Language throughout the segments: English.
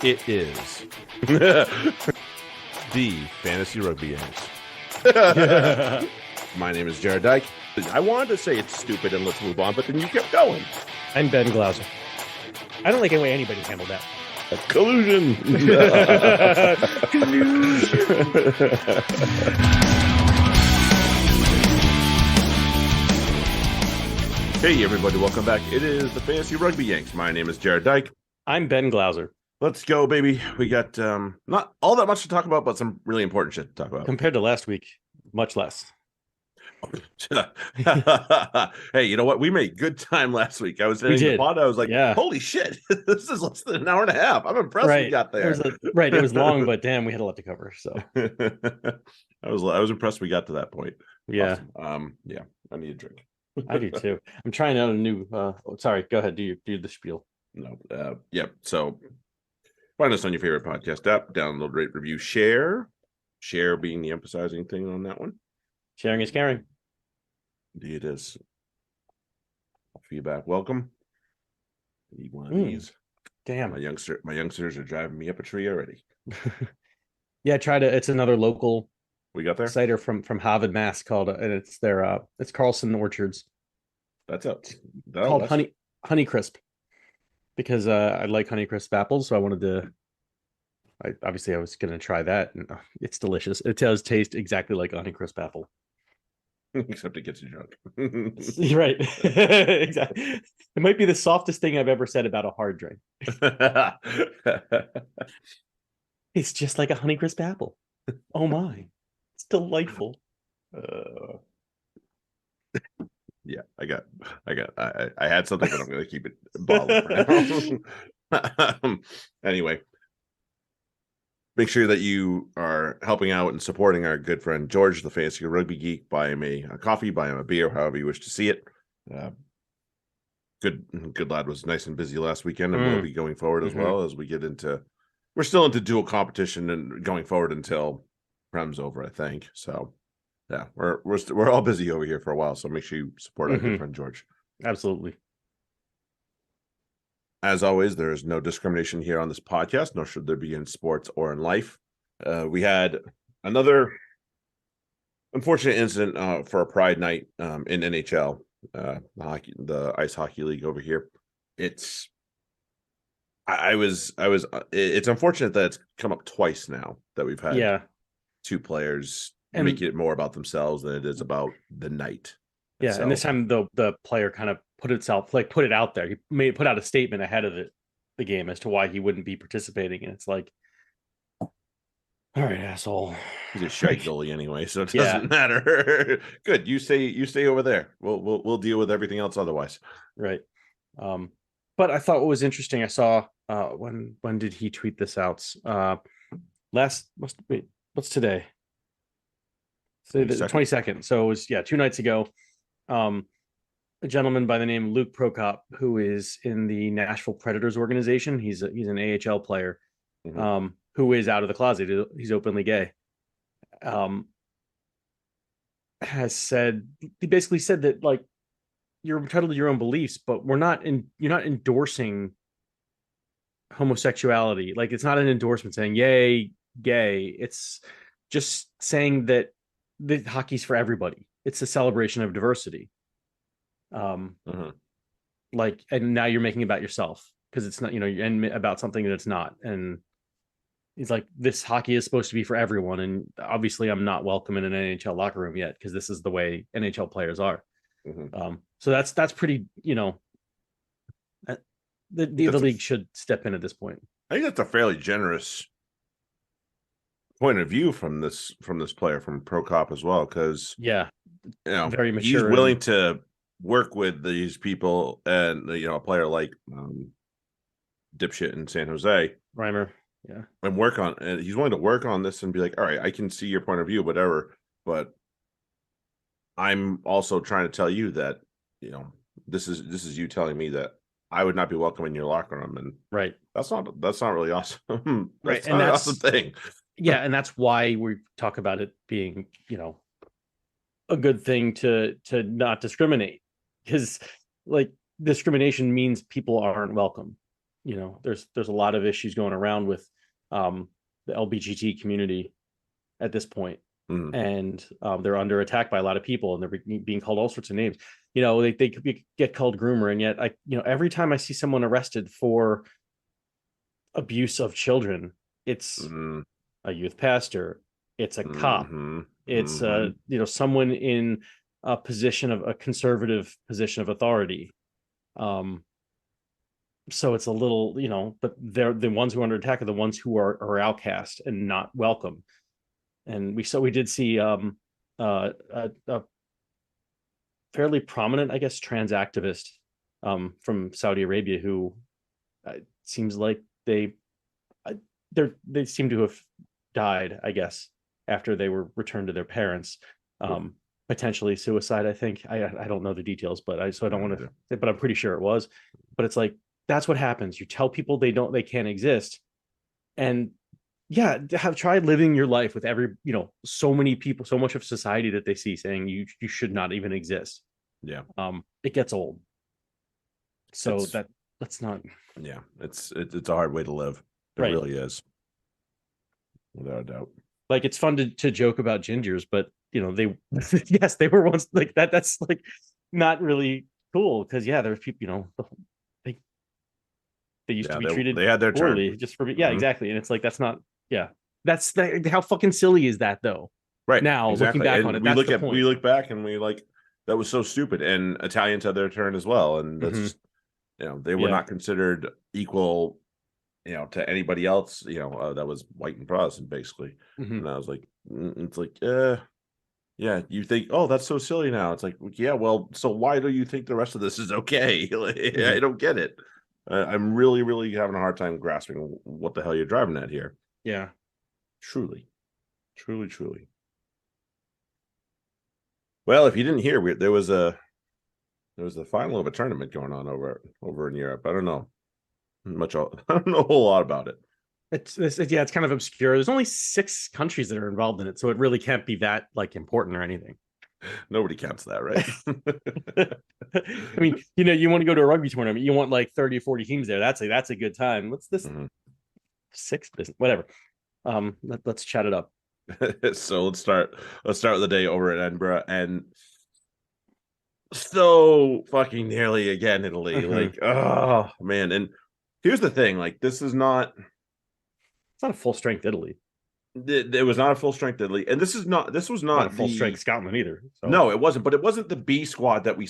It is the Fantasy Rugby Yanks. My name is Jared Dyke. I wanted to say it's stupid and let's move on, but then you kept going. I'm Ben Glauser. I don't like the way anybody handled that. Collusion. Hey, everybody. Welcome back. It is the Fantasy Rugby Yanks. My name is Jared Dyke. I'm Ben Glauser. Let's go, baby. We got not all that much to talk about, but some really important shit to talk about. Compared to last week, much less. Hey, you know what? We made good time last week. I was in the pod. I was like, holy shit, this is less than an hour and a half. I'm impressed we got there. It was long, but damn, we had a lot to cover. So I was impressed we got to that point. Yeah. Awesome. Yeah, I need a drink. I do too. I'm trying out a new sorry, go ahead, do the spiel. No. Yeah. So find us on your favorite podcast app, download, rate, review, share. Share being the emphasizing thing on that one. Sharing is caring. Indeed it is. Feedback. Welcome. Need one of these. Damn. My youngsters are driving me up a tree already. Yeah, it's another local we got there cider from Harvard, Mass called and it's their it's Carlson Orchards. That's it. Called Honey Crisp. Because I like Honey Crisp apples, so I wanted to I was going to try that, and it's delicious. It does taste exactly like a Honey Crisp apple. Except it gets you drunk. Right. Exactly. It might be the softest thing I've ever said about a hard drink. It's just like a Honey Crisp apple. Oh my. It's delightful. Yeah, I had something, but I'm going to keep it bottled for now. Anyway, make sure that you are helping out and supporting our good friend George, the Fantasy Rugby Geek. Buy him a coffee, buy him a beer, however you wish to see it. Good lad was nice and busy last weekend, and will be going forward as well as we get into. We're still into dual competition and going forward until Prem's over, I think. So, yeah, we're all busy over here for a while. So make sure you support our good friend George. Absolutely. As always, there is no discrimination here on this podcast, nor should there be in sports or in life. We had another unfortunate incident for a Pride night in NHL, the ice hockey league over here. It's unfortunate that it's come up twice now that we've had two players making it more about themselves than it is about the night. Yeah, and this time the player kind of put it out there. He put out a statement ahead of the game as to why he wouldn't be participating, and it's like, all right, asshole. He's a shite goalie anyway, so it doesn't matter. Good, you stay over there. We'll deal with everything else otherwise. Right. But I thought what was interesting, I saw when did he tweet this out? What's today? So the 22nd. So it was 2 nights ago. A gentleman by the name of Luke Prokop, who is in the Nashville Predators organization. He's an AHL player, who is out of the closet. He's openly gay. He basically said that, like, you're entitled to your own beliefs, but you're not endorsing homosexuality. Like, it's not an endorsement saying yay gay. It's just saying that the hockey's for everybody. It's a celebration of diversity. Like, and now you're making it about yourself because it's not, and about something that it's not. And he's like, this hockey is supposed to be for everyone, and obviously I'm not welcome in an NHL locker room yet because this is the way NHL players are. So that's pretty, the league should step in at this point. I think that's a fairly generous point of view from this player, from Prokop as well, because very mature. He's willing to work with these people, and a player like dipshit in San Jose, Reimer, and he's willing to work on this and be like, all right, I can see your point of view, whatever, but I'm also trying to tell you that this is you telling me that I would not be welcome in your locker room, and that's not really awesome. That's not an awesome thing. Yeah, and that's why we talk about it being, a good thing to not discriminate, because, like, discrimination means people aren't welcome. there's a lot of issues going around with the LBGT community at this point, Mhm. and they're under attack by a lot of people, and they're being called all sorts of names. They get called groomer, and yet every time I see someone arrested for abuse of children, it's Mhm. a youth pastor, it's a cop, Mhm. it's Mhm. someone in a conservative position of authority. Um, so it's a little, but they're the ones who are under attack are the ones who are outcast and not welcome. And we did see a fairly prominent, I guess, trans activist from Saudi Arabia who seems like uh, they seem to have died, I guess, after they were returned to their parents. Oof, Potentially suicide, I think. I don't know the details, but I don't no want idea. to, but I'm pretty sure it was. But it's like that's what happens. You tell people they can't exist, and yeah, have tried living your life with so many people, so much of society that they see saying you should not even exist. Yeah. It gets old. So It's that's not yeah. It's a hard way to live. It right. really is, without a doubt. Like it's fun to joke about gingers, but they yes, they were once like that. That's like not really cool because yeah, there's people, they they used to Yeah, be they treated had their turn. poorly just for yeah, Mhm. exactly. And it's like that's not yeah. How fucking silly is that though? Right, Now looking exactly. back on And it, that's the we point. look back and we like that was so stupid. And Italians had their turn as well, and that's Hmm. just they were Yeah. not considered equal, to anybody else, that was white and Protestant basically. Hmm. And I was like, it's like, yeah, you think, oh, that's so silly now. It's like, yeah, well, so why do you think the rest of this is okay? Like, Hmm. I don't get it. I'm really, really having a hard time grasping what the hell you're driving at here. Yeah. Truly, truly, truly. Well, if you didn't hear, there was the final of a tournament going on over in Europe. I don't know much. I don't know a whole lot about it. Yeah, it's kind of obscure. There's only 6 countries that are involved in it, so it really can't be that like important or anything. Nobody counts that, right? I mean, you want to go to a rugby tournament, you want like 30 or 40 teams there. That's a good time. What's this Mhm. six business? Whatever. Let's chat it up. So let's start with the day over at Edinburgh, and so fucking nearly again Italy. Mhm. Like, oh man. And here's the thing, like this is not It's not a full strength Italy. it was not a full strength Italy, and this was Not a not full strength the Scotland either. So no, it wasn't, but it wasn't the B squad that we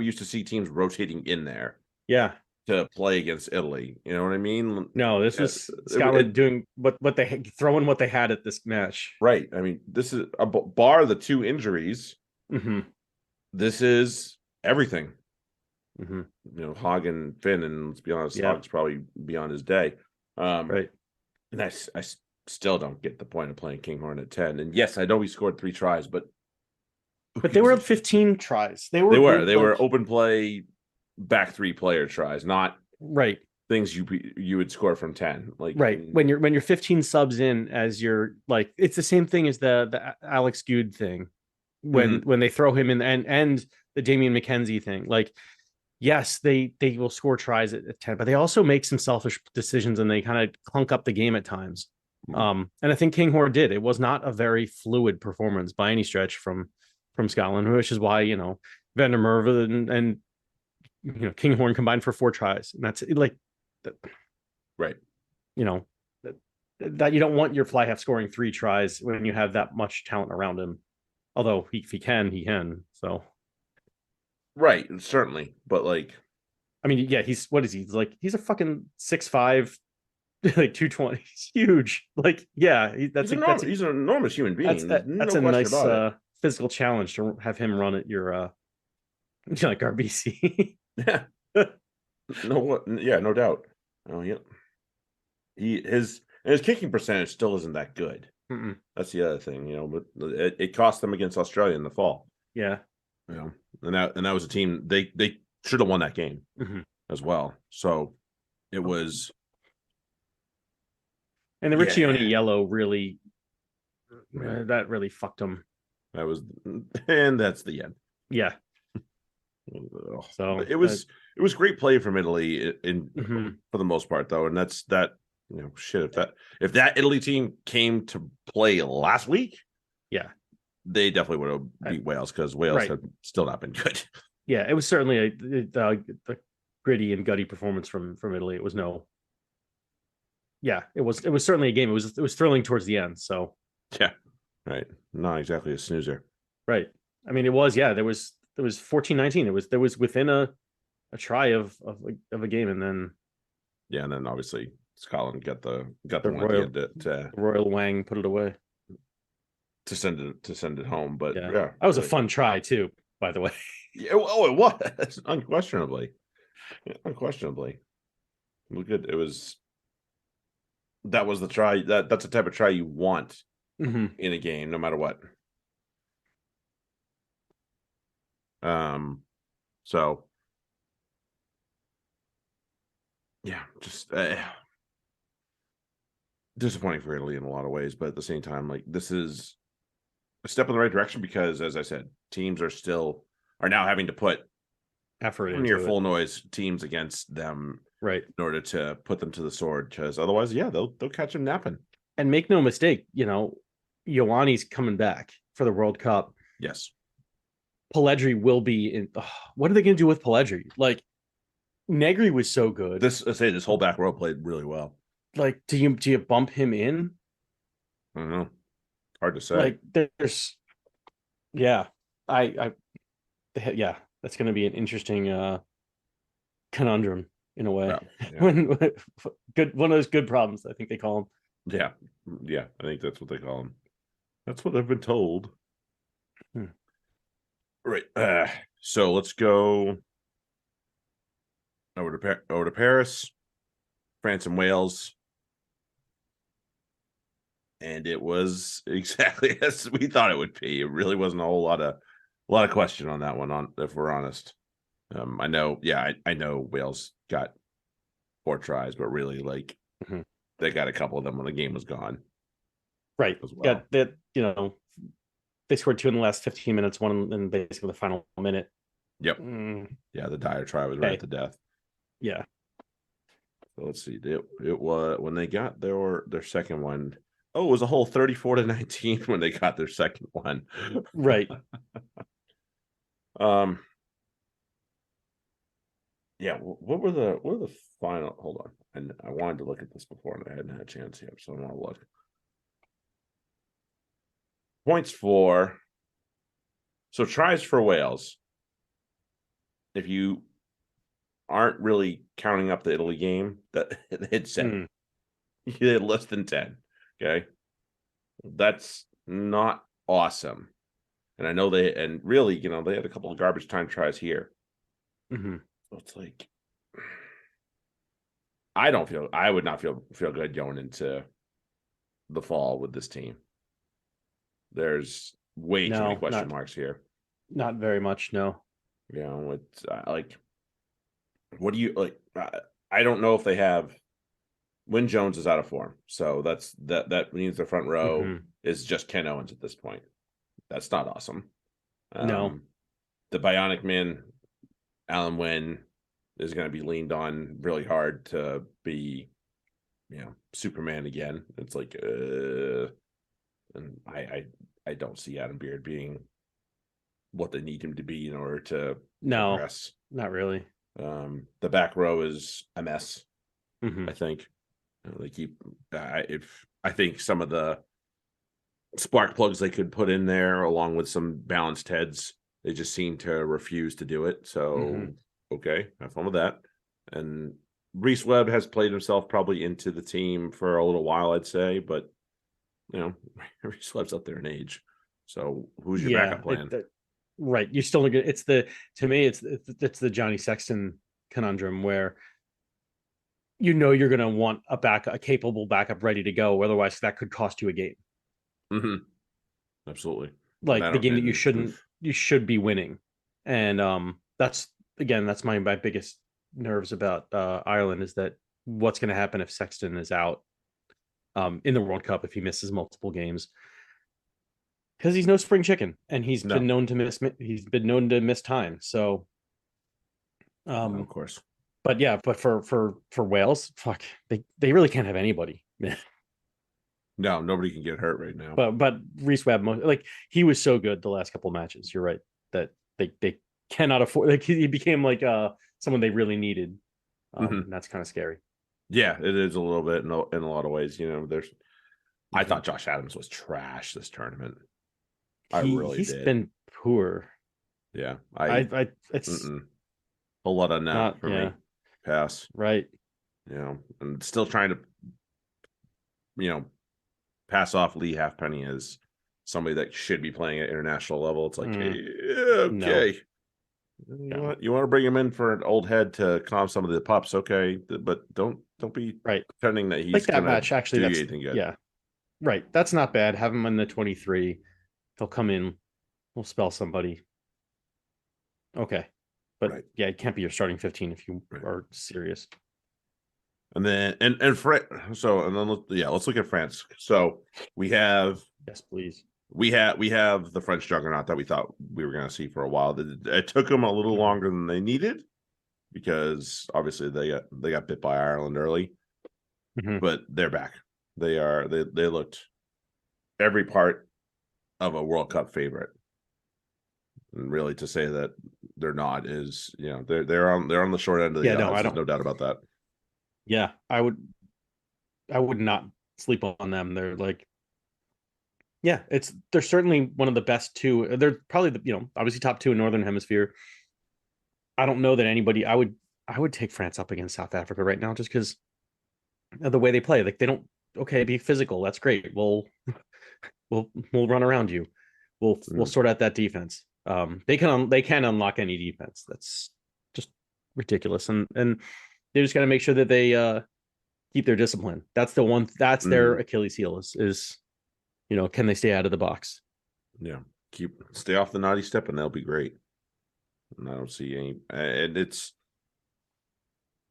used to see teams rotating in there yeah, to play against Italy. You know what I mean? no, this Uh, was Scotland doing what they throwing what they had at this match. right. I mean, this is a bar the 2 injuries. Hmm. This is everything. Hmm. Hagen, Finn, and let's be honest, Yeah, Hagen's probably beyond his day. Um, right. and I still don't get the point of playing Kinghorn at 10. And yes, I know he scored 3 tries, but who But they gives were a up shit? 15 tries. They were good. They Like were open play back 3 player tries, not right. things you would score from 10. Like, Right. When you're 15 subs in as you're like it's the same thing as the Alex Good thing mhm. when they throw him in and the Damian McKenzie thing. Like yes, they will score tries at 10, but they also make some selfish decisions and they kind of clunk up the game at times. And I think Kinghorn did. It was not a very fluid performance by any stretch from Scotland, which is why, Van der Merwe and Kinghorn combined for 4 tries. And that's like Right. you know that, that you don't want your fly half scoring 3 tries when you have that much talent around him. Although if he can, he can. So Right. Certainly. But like, I mean, yeah, what is he? He's a fucking 6'5", like 220. He's huge. Like, yeah, he's an enormous human being. There's that's no a question nice about it. physical challenge to have him run at your like RBC. Yeah. No, what? Yeah, no doubt. Oh, yeah. His kicking percentage still isn't that good. Mm-mm. That's the other thing, but it cost them against Australia in the fall. Yeah. And that was a team they should have won that game Mm-hmm. as well. So it was And the yeah, Riccione yellow really man, that really fucked him. that was and that's the end. Yeah. So It was great play from Italy in mhm. for the most part, though, and that's that. Shit. If that Italy team came to play last week, Yeah, they definitely would have I, beat Wales because Wales right. had still not been good. Yeah, it was certainly a gritty and gutty performance from Italy. It was no, yeah, it was certainly a game. It was thrilling towards the end. So Yeah, right. Not exactly a snoozer. right. I mean, it was, yeah. There was 14-19. There was within a try of a game, and then Yeah, and then obviously Scotland got the the one at the Royal end to the Royal Wang put it away. send it home. But Yeah, yeah, that was a fun try too. By the way, yeah. Oh, it was unquestionably, unquestionably. Look good. It was that was the try. That's the type of try you want hmm. in a game, no matter what. Um. So yeah, just disappointing for Italy in a lot of ways, but at the same time, like this is a step in the right direction because, as I said, teams are now having to put Effort near into it. full noise teams against them Right. in order to put them to the sword, because otherwise, yeah, they'll catch them napping. And make no mistake, Ioani's coming back for the World Cup. Yes, Pelledri will be in. What are they going to do with Pelledri? Like Negri was so good. this whole back row played really well. Like, do you bump him in? I don't know, hard to say. Like, there's, yeah, yeah, that's going to be an interesting conundrum in a way. Yeah, yeah, when good one of those good problems, I think they call them. yeah, yeah. I think that's what they call them. That's what I've been told. Hmm. Right. So let's go over to Paris, France, and Wales. And it was exactly as we thought it would be. It really wasn't a lot of question on that one, on if we're honest. I know, yeah, I know Wales got 4 tries, but really, like, Mhm. they got a couple of them when the game was gone Right. as Yeah, well. they scored 2 in the last 15 minutes, one in basically the final minute. Yep. Mm, Yeah, the Dyer try was right okay. at the death. Yeah. So let's see. It was when they got their second one. Oh, it was a whole 34-19 when they got their second one. Right. Um, yeah, what were the final? Hold on, and I wanted to look at this before, and I hadn't had a chance yet, so I want to look. Points for tries for Wales. If you aren't really counting up the Italy game, that it's 7. Mm, You had less than 10. Okay, that's not awesome. And I know and really, they had a couple of garbage time tries here. hmm. So it's like I would not feel good going into the fall with this team. There's way too many No, question not marks here. not very much. No. It's like, what do you like? I don't know if they have. Wynn Jones is out of form, so that means the front row Hmm. is just Ken Owens at this point. That's not awesome. No. The Bionic Man, Alan Wynn, is going to be leaned on really hard to be, Superman again. It's like, and I don't see Adam Beard being what they need him to be in order to No. progress. Not really. The back row is a mess. Hmm. I think they keep. I think some of the spark plugs they could put in there, along with some balanced heads, they just seem to refuse to do it. Hmm. So okay, have fun with that. And Reese Webb has played himself probably into the team for a little while, I'd say, but Reese Webb's up there in age. So who's your Yeah. backup plan? Right. You still look at to me it's the Johnny Sexton conundrum where you're going to want a capable backup ready to go. Otherwise, that could cost you a game. Mm-hmm. Absolutely. And I Like the don't. game that And you should be winning. And that's my biggest nerves about Ireland is that what's going to happen if Sexton is out in the World Cup if he misses multiple games because he's no spring chicken and no. he's been known to miss time. So Of Um, course. but yeah, but for Wales, fuck, they really can't have anybody. No, nobody can get hurt right now. But Reese Webb, like he was so good the last couple of matches. You're right that they cannot afford. Like he became like someone they really needed. Hmm. And that's kind of scary. Yeah, it is a little bit in a lot of ways. I Mhm. thought Josh Adams was trash this tournament. I really He's did. been poor. Yeah, I it's mm-mm. A lot of nah not for yeah, me. Pass. right. And still trying to you know pass off Lee Halfpenny as somebody that should be playing at international level. It's like, Mm, hey, no, okay, no, you want to bring him in for an old head to calm some of the pups, okay, but don't be right. pretending that Like he's that gonna match, actually, do you that's anything good. yeah, right. That's not bad. Have him in the 23. He'll come in, we'll spell somebody. Okay. But Right, yeah, it can't be your starting 15 if you right. are serious. And then and then let's look at France. So we have Yes, please. we have the French juggernaut that we thought we were going to see for a while. It took them a little Mhm. longer than they needed because obviously they got bit by Ireland early, Mhm. but they're back. They looked every part of a World Cup favorite. And really to say that they're not is, they're on the short end of Yeah, the no, odds. I There's don't. no doubt about that. Yeah, I would not sleep on them. They're like, yeah, they're certainly one of the best two. They're probably obviously top two in Northern Hemisphere. I don't know that anybody I would take France up against South Africa right now just because of the way they play. Like they don't okay, be physical. That's great. We'll run around you. We'll Mm. sort out that defense. They can unlock any defense. That's just ridiculous. And they just got to make sure that they keep their discipline. That's their Mm. Achilles heel is can they stay out of the box? Yeah, stay off the naughty step, and they'll be great. And I don't see any, and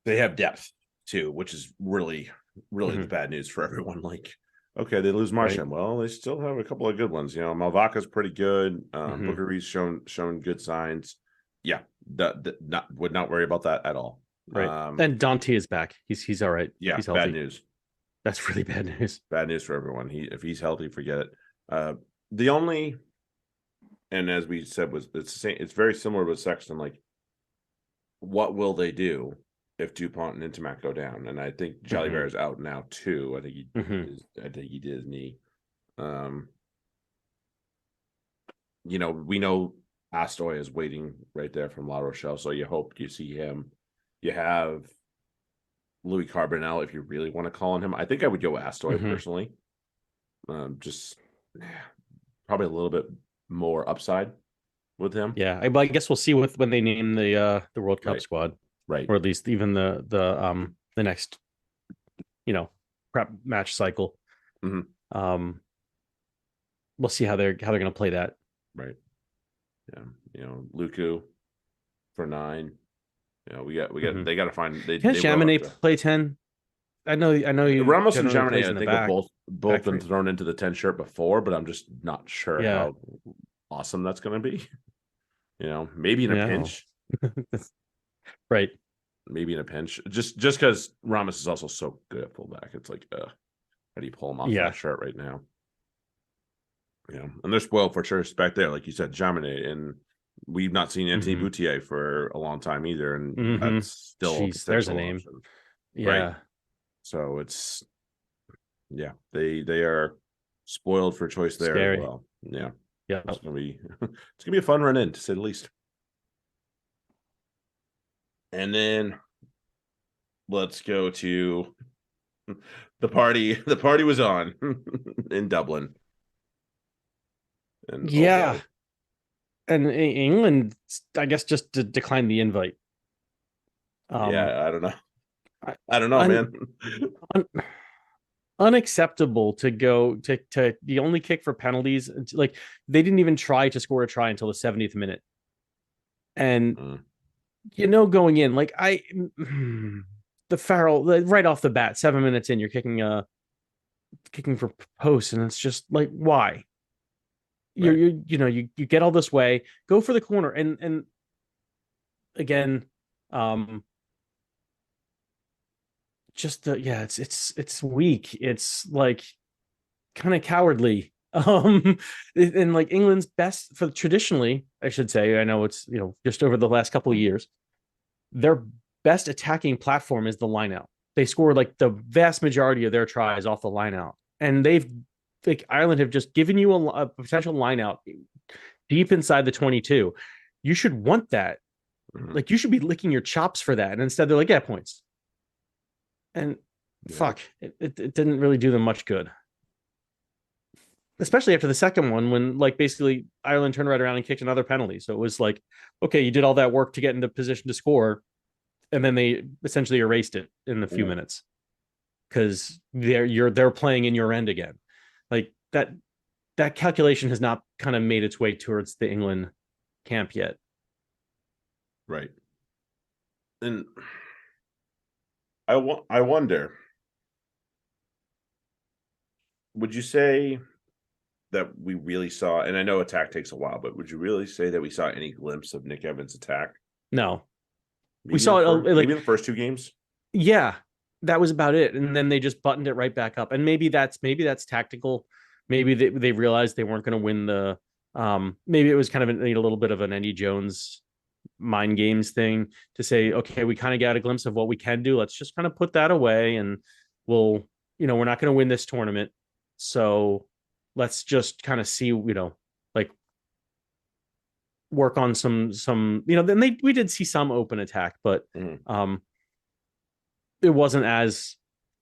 they have depth too, which is really the Mhm. bad news for everyone. Like, okay, they lose Right. Marchand. Well, they still have a couple of good ones. Malvaka's pretty good. Mhm. Booker Reed's shown good signs. Yeah, not would not worry about that at all. Right. And Dante is back. He's all right. Yeah, He's bad healthy. news. That's really bad news. Bad news for everyone. If he's healthy, forget it. The only, and as we said, was it's the same. It's very similar with Sexton. Like, what will they do if Dupont and Intimac go down? And I think Mhm. Jalibert is out now too. Mhm. I think he did his knee. Um, we know Astoy is waiting right there from La Rochelle, so you hope you see him. You have Louis Carbonell if you really want to call on him. I think I would go Astoy Mhm. personally. Just probably a little bit more upside with him. Yeah, but I guess we'll see when they name the World Cup Right, squad, right. or at least even the next prep match cycle. Hmm. Um, we'll see how they're going to play that. Right. Yeah. Luku for 9. Mhm. They got to find Can they will have Chaminade to. play 10? I know he Ramos and generally plays Jamine, in I the think, have both back been three. thrown into the 10 shirt before, but I'm just not sure Yeah, how awesome that's going to be. Maybe in a yeah, pinch, right. maybe in a pinch, just because Ramos is also so good at fullback. It's like, how do you pull him off that Yeah. shirt right now? And they're spoiled for choice back there, like you said, Jamine, and we've not seen Anthony Hmm. Boutier for a long time either, and Hmm. that's still a Jeez, there's a potential name. option, right? Yeah. So it's they are spoiled for choice there as Scary. well. Yeah, Yeah. it's gonna be a fun run in to say the least. And then let's go to the party. The party was on in Dublin, and oh Yeah. boy, And England, I guess, just declined the invite. Um, yeah, I don't know, I- I don't know, un, man. un, unacceptable to go to the only kick for penalties. Like they didn't even try to score a try until the 70th minute. And Mm, going in, like the Farrell right off the bat, 7 minutes in, you're kicking for post, and it's just like why? right. You get all this way, go for the corner, and again, Um, just the yeah, it's weak. It's like kind of cowardly. And like England's best for traditionally, I should say, I know it's just over the last couple of years, their best attacking platform is the line out. They score like the vast majority of their tries off the line out. And they've like Ireland have just given you a potential line out deep inside the 22. You should want that. Mhm. Like you should be licking your chops for that. And instead they're like, yeah, points. And Yeah. fuck, it didn't really do them much good. Especially after the second one, when like basically Ireland turned right around and kicked another penalty. So it was like, okay, you did all that work to get into position to score, and then they essentially erased it in a few Ooh. minutes because they're playing in your end again. Like that calculation has not kind of made its way towards the England camp yet. Right. And I wonder, would you say that we really saw, and I know attack takes a while, but would you really say that we saw any glimpse of Nick Evans' attack? No, we Maybe saw it maybe like in the first two games. yeah, that was about it, and then they just buttoned it right back up. And maybe that's tactical. Maybe they realized they weren't going to win the. Maybe it was kind of a little bit of an Eddie Jones mind games thing to say, okay, we kind of got a glimpse of what we can do. Let's just kind of put that away, and we'll, we're not going to win this tournament, so let's just kind of see, like work on some. Then we did see some open attack, but Mhm. it wasn't as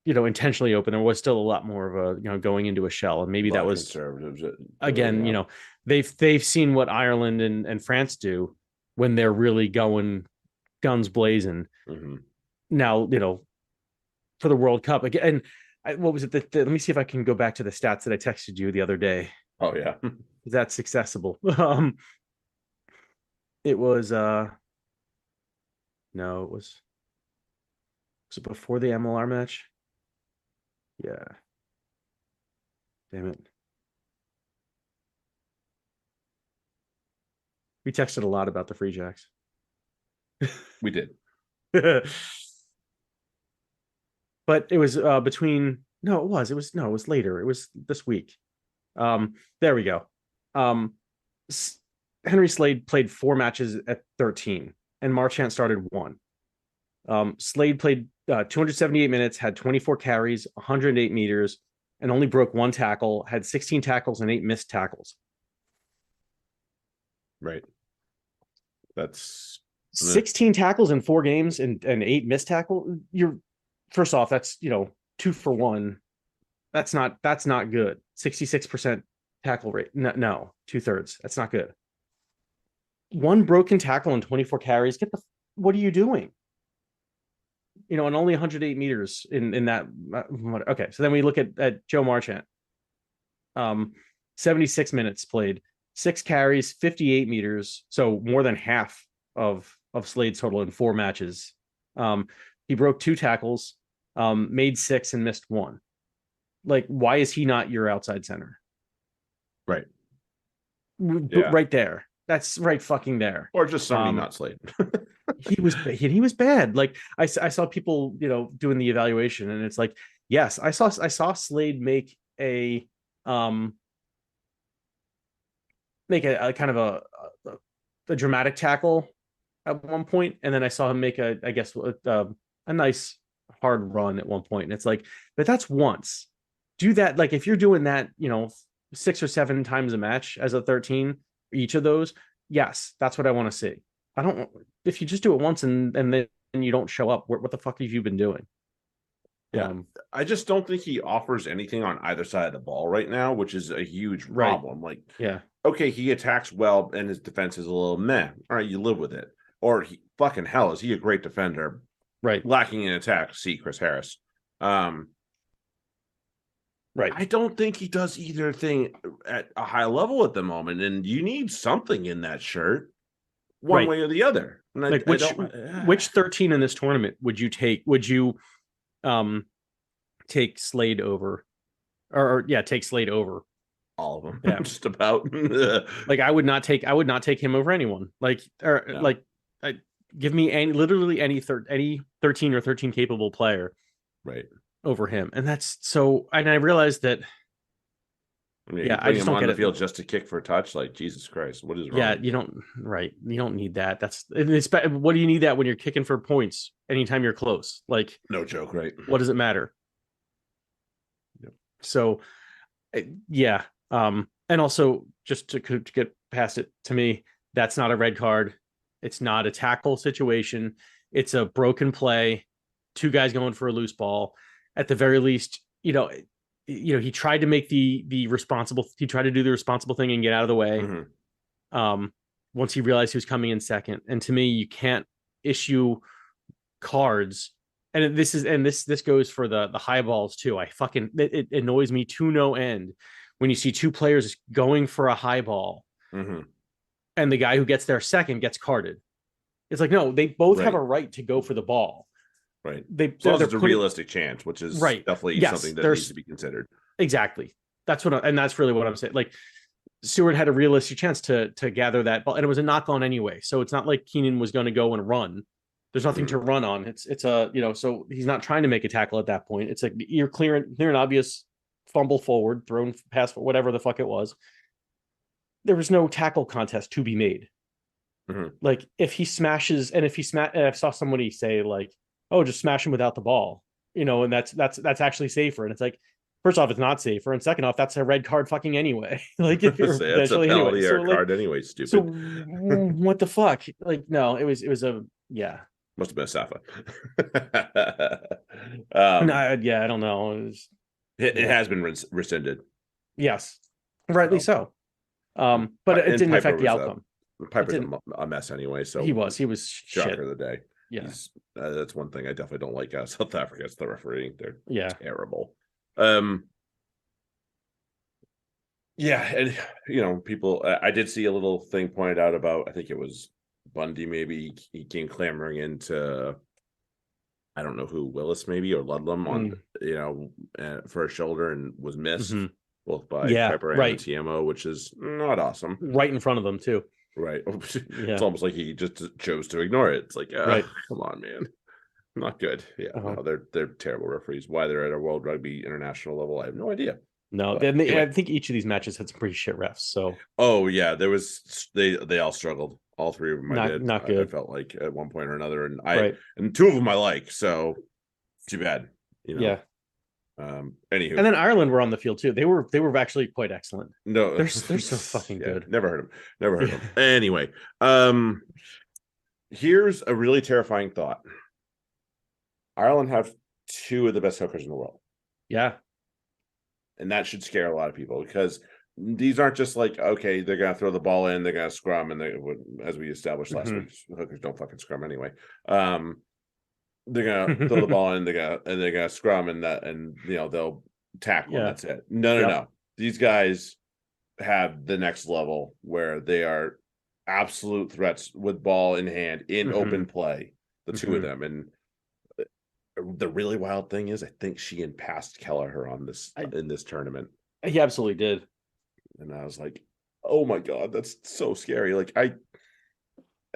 intentionally open. There was still a lot more of a going into a shell, and A maybe lot that of was conservatives again, early on. they've seen what Ireland and France do when they're really going guns blazing. Mhm. Now, for the World Cup again. And what was it? Let me see if I can go back to the stats that I texted you the other day. Oh yeah. That's accessible. It was no, was it before the MLR match? Yeah, damn it. We texted a lot about the Free Jacks. We did. But it was between no, it was later. It was this week. There we go. Um, Henry Slade played 4 matches at 13, and Marchant started one. Slade played 278 minutes, had 24 carries, 108 meters, and only broke one tackle, had 16 tackles and 8 missed tackles. Right. That's 16 tackles in 4 games and 8 missed tackle. You're first off, that's 2 for 1. That's not good. 66% tackle rate. No, 2/3. That's not good. One broken tackle and 24 carries. What are you doing? And only 108 meters in that. Okay, so then we look at Joe Marchant. 76 minutes played, 6 carries, 58 meters, so more than half of Slade's total in 4 matches. He broke 2 tackles, made 6 and missed 1. Like, why is he not your outside center? right. Yeah. Right there. That's right fucking there. Or just somebody Um, not Slade. he was bad. Like I saw people, doing the evaluation, and it's like, yes, I saw Slade um make a kind of a dramatic tackle at one point, and then I saw him make a nice hard run at one point, and it's like, but that's once. Do that, like if you're doing that, 6 or 7 times a match as a 13, each of those, yes, that's what I want to see. I don't. If you just do it once and then you don't show up, what the fuck have you been doing? Yeah. I just don't think he offers anything on either side of the ball right now, which is a huge Right. problem. Like, Yeah. okay, he attacks well and his defense is a little meh. All right, you live with it. Or fucking hell, is he a great defender? Right. Lacking in attack, see Chris Harris. Right. I don't think he does either thing at a high level at the moment, and you need something in that shirt, one Right. way or the other. And Like which 13 in this tournament would you take? Would you take Slade over? Or yeah, take Slade over all of them. Yeah. Just about. Like I would not take him over anyone. Like, or No. like give me literally any 13 or 13 capable player Right. over him. And that's so, and I realized that, I mean, yeah, you I bring just him don't on get the it. field just to kick for a touch, like Jesus Christ, what is wrong Yeah, with you you? don't, right. You don't need that. What do you need that when you're kicking for points anytime you're close? Like, No joke, right? what does it matter? Yep. So, yeah. And also just to get past it, to me, that's not a red card. It's not a tackle situation. It's a broken play, two guys going for a loose ball. At the very least, he tried to make the responsible. He tried to do the responsible thing and get out of the way. Mm-hmm. Um, once he realized he was coming in second, and to me, you can't issue cards. And this goes for the high balls too. It annoys me to no end when you see two players going for a high ball Mm-hmm. and the guy who gets there second gets carded. It's like, no, they both have Right. a right to go for the ball. Right. As long as They're it's a putting realistic chance, which is right. definitely Yes, something that needs there's to be considered. exactly. And that's really what I'm saying. Like Stewart had a realistic chance to gather that ball, and it was a knock on anyway. So it's not like Keenan was going to go and run. There's nothing Mm-hmm. to run on. It's a so he's not trying to make a tackle at that point. It's like you're clear and obvious fumble forward, thrown pass, whatever the fuck it was. There was no tackle contest to be made. Mm-hmm. Like if he smashes, and if he smash, I saw somebody say like, "Oh, just smash him without the ball," and that's actually safer. And it's like, first off, it's not safer, and second off, that's a red card fucking anyway. Like if you're Say it's a potentially anyway. penalty or So a like, card anyway, so stupid. what the fuck? Like no, it was a yeah. Must have been a Safa. No, yeah, I don't know. It Yeah, has been rescinded. yes, rightly So, so. But it and didn't Piper affect the was outcome. It Piper's didn't. a mess anyway. He So was shocker shit. of the day. Yeah, He's that's one thing I definitely don't like out of South Africa. It's the refereeing. They're yeah. terrible. Um, yeah, and people. I did see a little thing pointed out about. I think it was Bundy. Maybe he came clamoring into. I don't know who, Willis maybe or Ludlam on for a shoulder and was missed Mm-hmm. both by Yeah, Piper and the right. TMO, which is not awesome. Right in front of them too. Right. It's Yeah, almost like he just chose to ignore it. It's like, right. come on, man. Not good. Yeah, Uh-huh. no, they're terrible referees. Why they're at a World Rugby international level, I have no idea. No, But then anyway, I think each of these matches had some pretty shit refs. So oh yeah, there was they all struggled. All three of them I did. not I good. felt like at one point or another, and Right. two of them I like. So too bad, Yeah. Anywho, And then Ireland were on the field too. They were actually quite excellent. no, They're so fucking yeah, good. never heard them. Never heard Yeah. them. Anyway, here's a really terrifying thought. Ireland have two of the best hookers in the world. Yeah. And that should scare a lot of people because these aren't just like, okay, they're going to throw the ball in, they're going to scrum, and as we established last week, hookers don't fucking scrum anyway. They're going to throw the ball in, they're going to scrum, and they'll tackle, and that's it. No. These guys have the next level where they are absolute threats with ball in hand in open play, the two of them. And the really wild thing is, I think Sheehan passed Kelleher on this in this tournament. He absolutely did. And I was like, oh my God, that's so scary. Like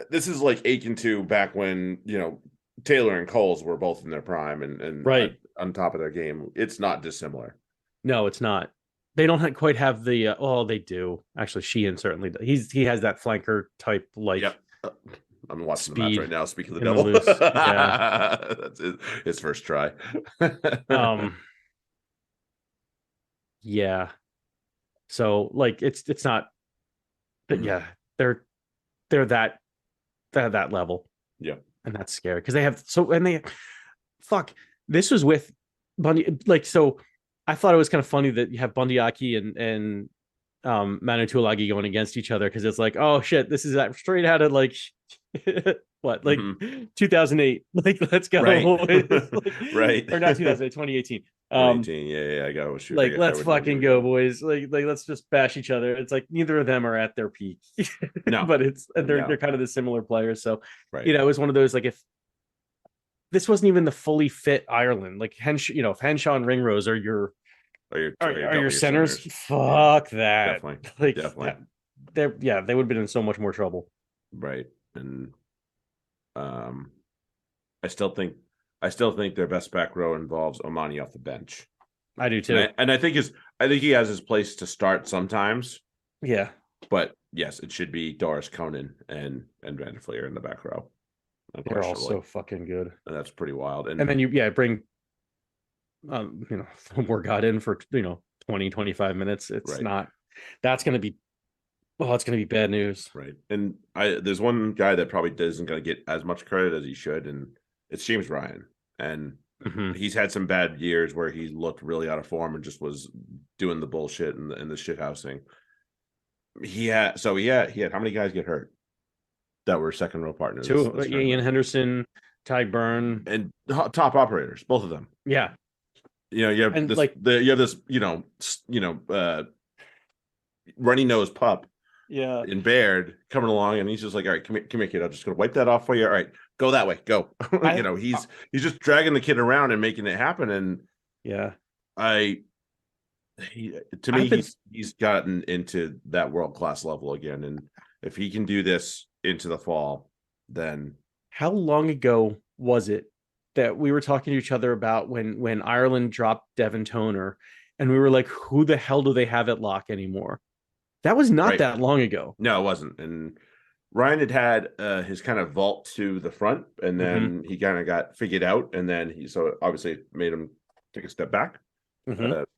this is like Aiken 2 back when, Taylor and Coles were both in their prime and right on top of their game. It's not dissimilar. No, it's not. They don't quite have the. They do actually. Sheehan certainly does. He has that flanker type like. Yep. I'm watching the match right now. Speaking of the in devil, loose. Yeah. that's his first try. Yeah. So like it's not. But yeah, they're that level. Yeah. And that's scary because they have fuck. This was with Bundy. Like so, I thought it was kind of funny that you have Bundyaki and Manu Tuilagi going against each other because it's like, oh shit, this is that straight out of like what, like 2008. Like, let's go. Right. Like, right. Or not 2008, 2018. 2018. Yeah, I got what you like, let's fucking go, boys. Like, let's just bash each other. It's like neither of them are at their peak. No. But they're kind of the similar players. So, right. It was one of those, like, if this wasn't even the fully fit Ireland, like if Henshaw and Ringrose are your centers, fuck that. Definitely. Like, definitely. they would have been in so much more trouble. Right. And Um, I still think their best back row involves Omani off the bench, I do too. and I think he has his place to start sometimes. Yeah, But yes, it should be Doris Conan and Van der Fleer in the back row, they're all unquestionably, so fucking good. and that's pretty wild. And And then you bring more got in for 20, 25 minutes. It's right, not that's gonna be it's gonna be bad news. right, and there's one guy that probably isn't going to get as much credit as he should, and it's James Ryan, and Mm-hmm. he's had some bad years where he looked really out of form and just was doing the bullshit and the shit housing. He had how many guys get hurt that were second row partners Two, this Ian tournament? Henderson, Ty Burn. And top operators, both of them. Yeah. You have And this like, you have this runny nose pup yeah, in Baird coming along, and he's just like, all right, come here, kid. I'm just gonna wipe that off for you. All right, go that way, go. I, He's just dragging the kid around and making it happen. And yeah, I to me, I've been, he's gotten into that world class level again. And if he can do this into the fall, then how long ago was it that we were talking to each other about when Ireland dropped Devon Toner and we were like, who the hell do they have at lock anymore? That was not right. that long ago. No, it wasn't. And Ryan had his kind of vault to the front, and then he kind of got figured out, and then so obviously it made him take a step back.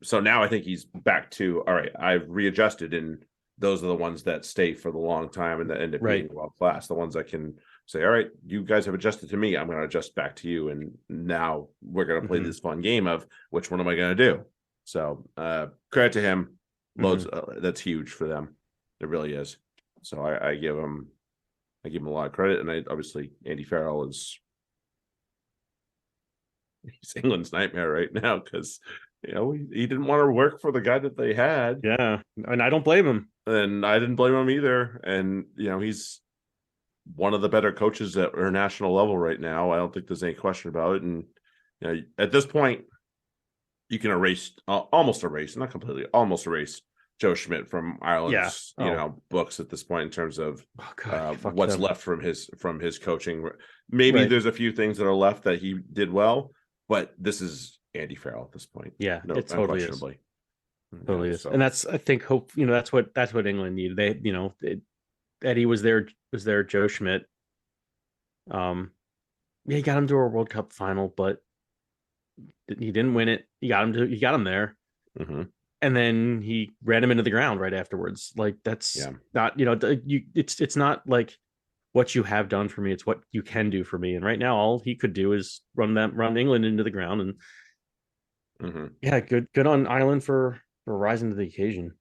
So now I think he's back to, all right, I've readjusted, and those are the ones that stay for the long time and that end up being world class. The ones that can say, all right, you guys have adjusted to me, I'm going to adjust back to you, and now we're going to play this fun game of which one am I going to do. So credit to him. Loads that's huge for them. It really is. So I give him a lot of credit, and obviously Andy Farrell he's England's nightmare right now because he didn't want to work for the guy that they had. Yeah, and I don't blame him. And I didn't blame him either. And he's one of the better coaches at international level right now. I don't think there's any question about it. And at this point, you can almost erase Joe Schmidt from Ireland's books at this point in terms of what's left from his coaching. Maybe there's a few things that are left that he did well, but this is Andy Farrell at this point. Yeah, no, it totally is. Totally is. So. And that's, I think, that's what England needed. They, Eddie was there, Joe Schmidt. He got him to a World Cup final, but he didn't win it. He got him there. And then he ran him into the ground right afterwards. Like that's not, it's not like what you have done for me. It's what you can do for me. And right now, all he could do is run England into the ground. And good on Ireland for rising to the occasion.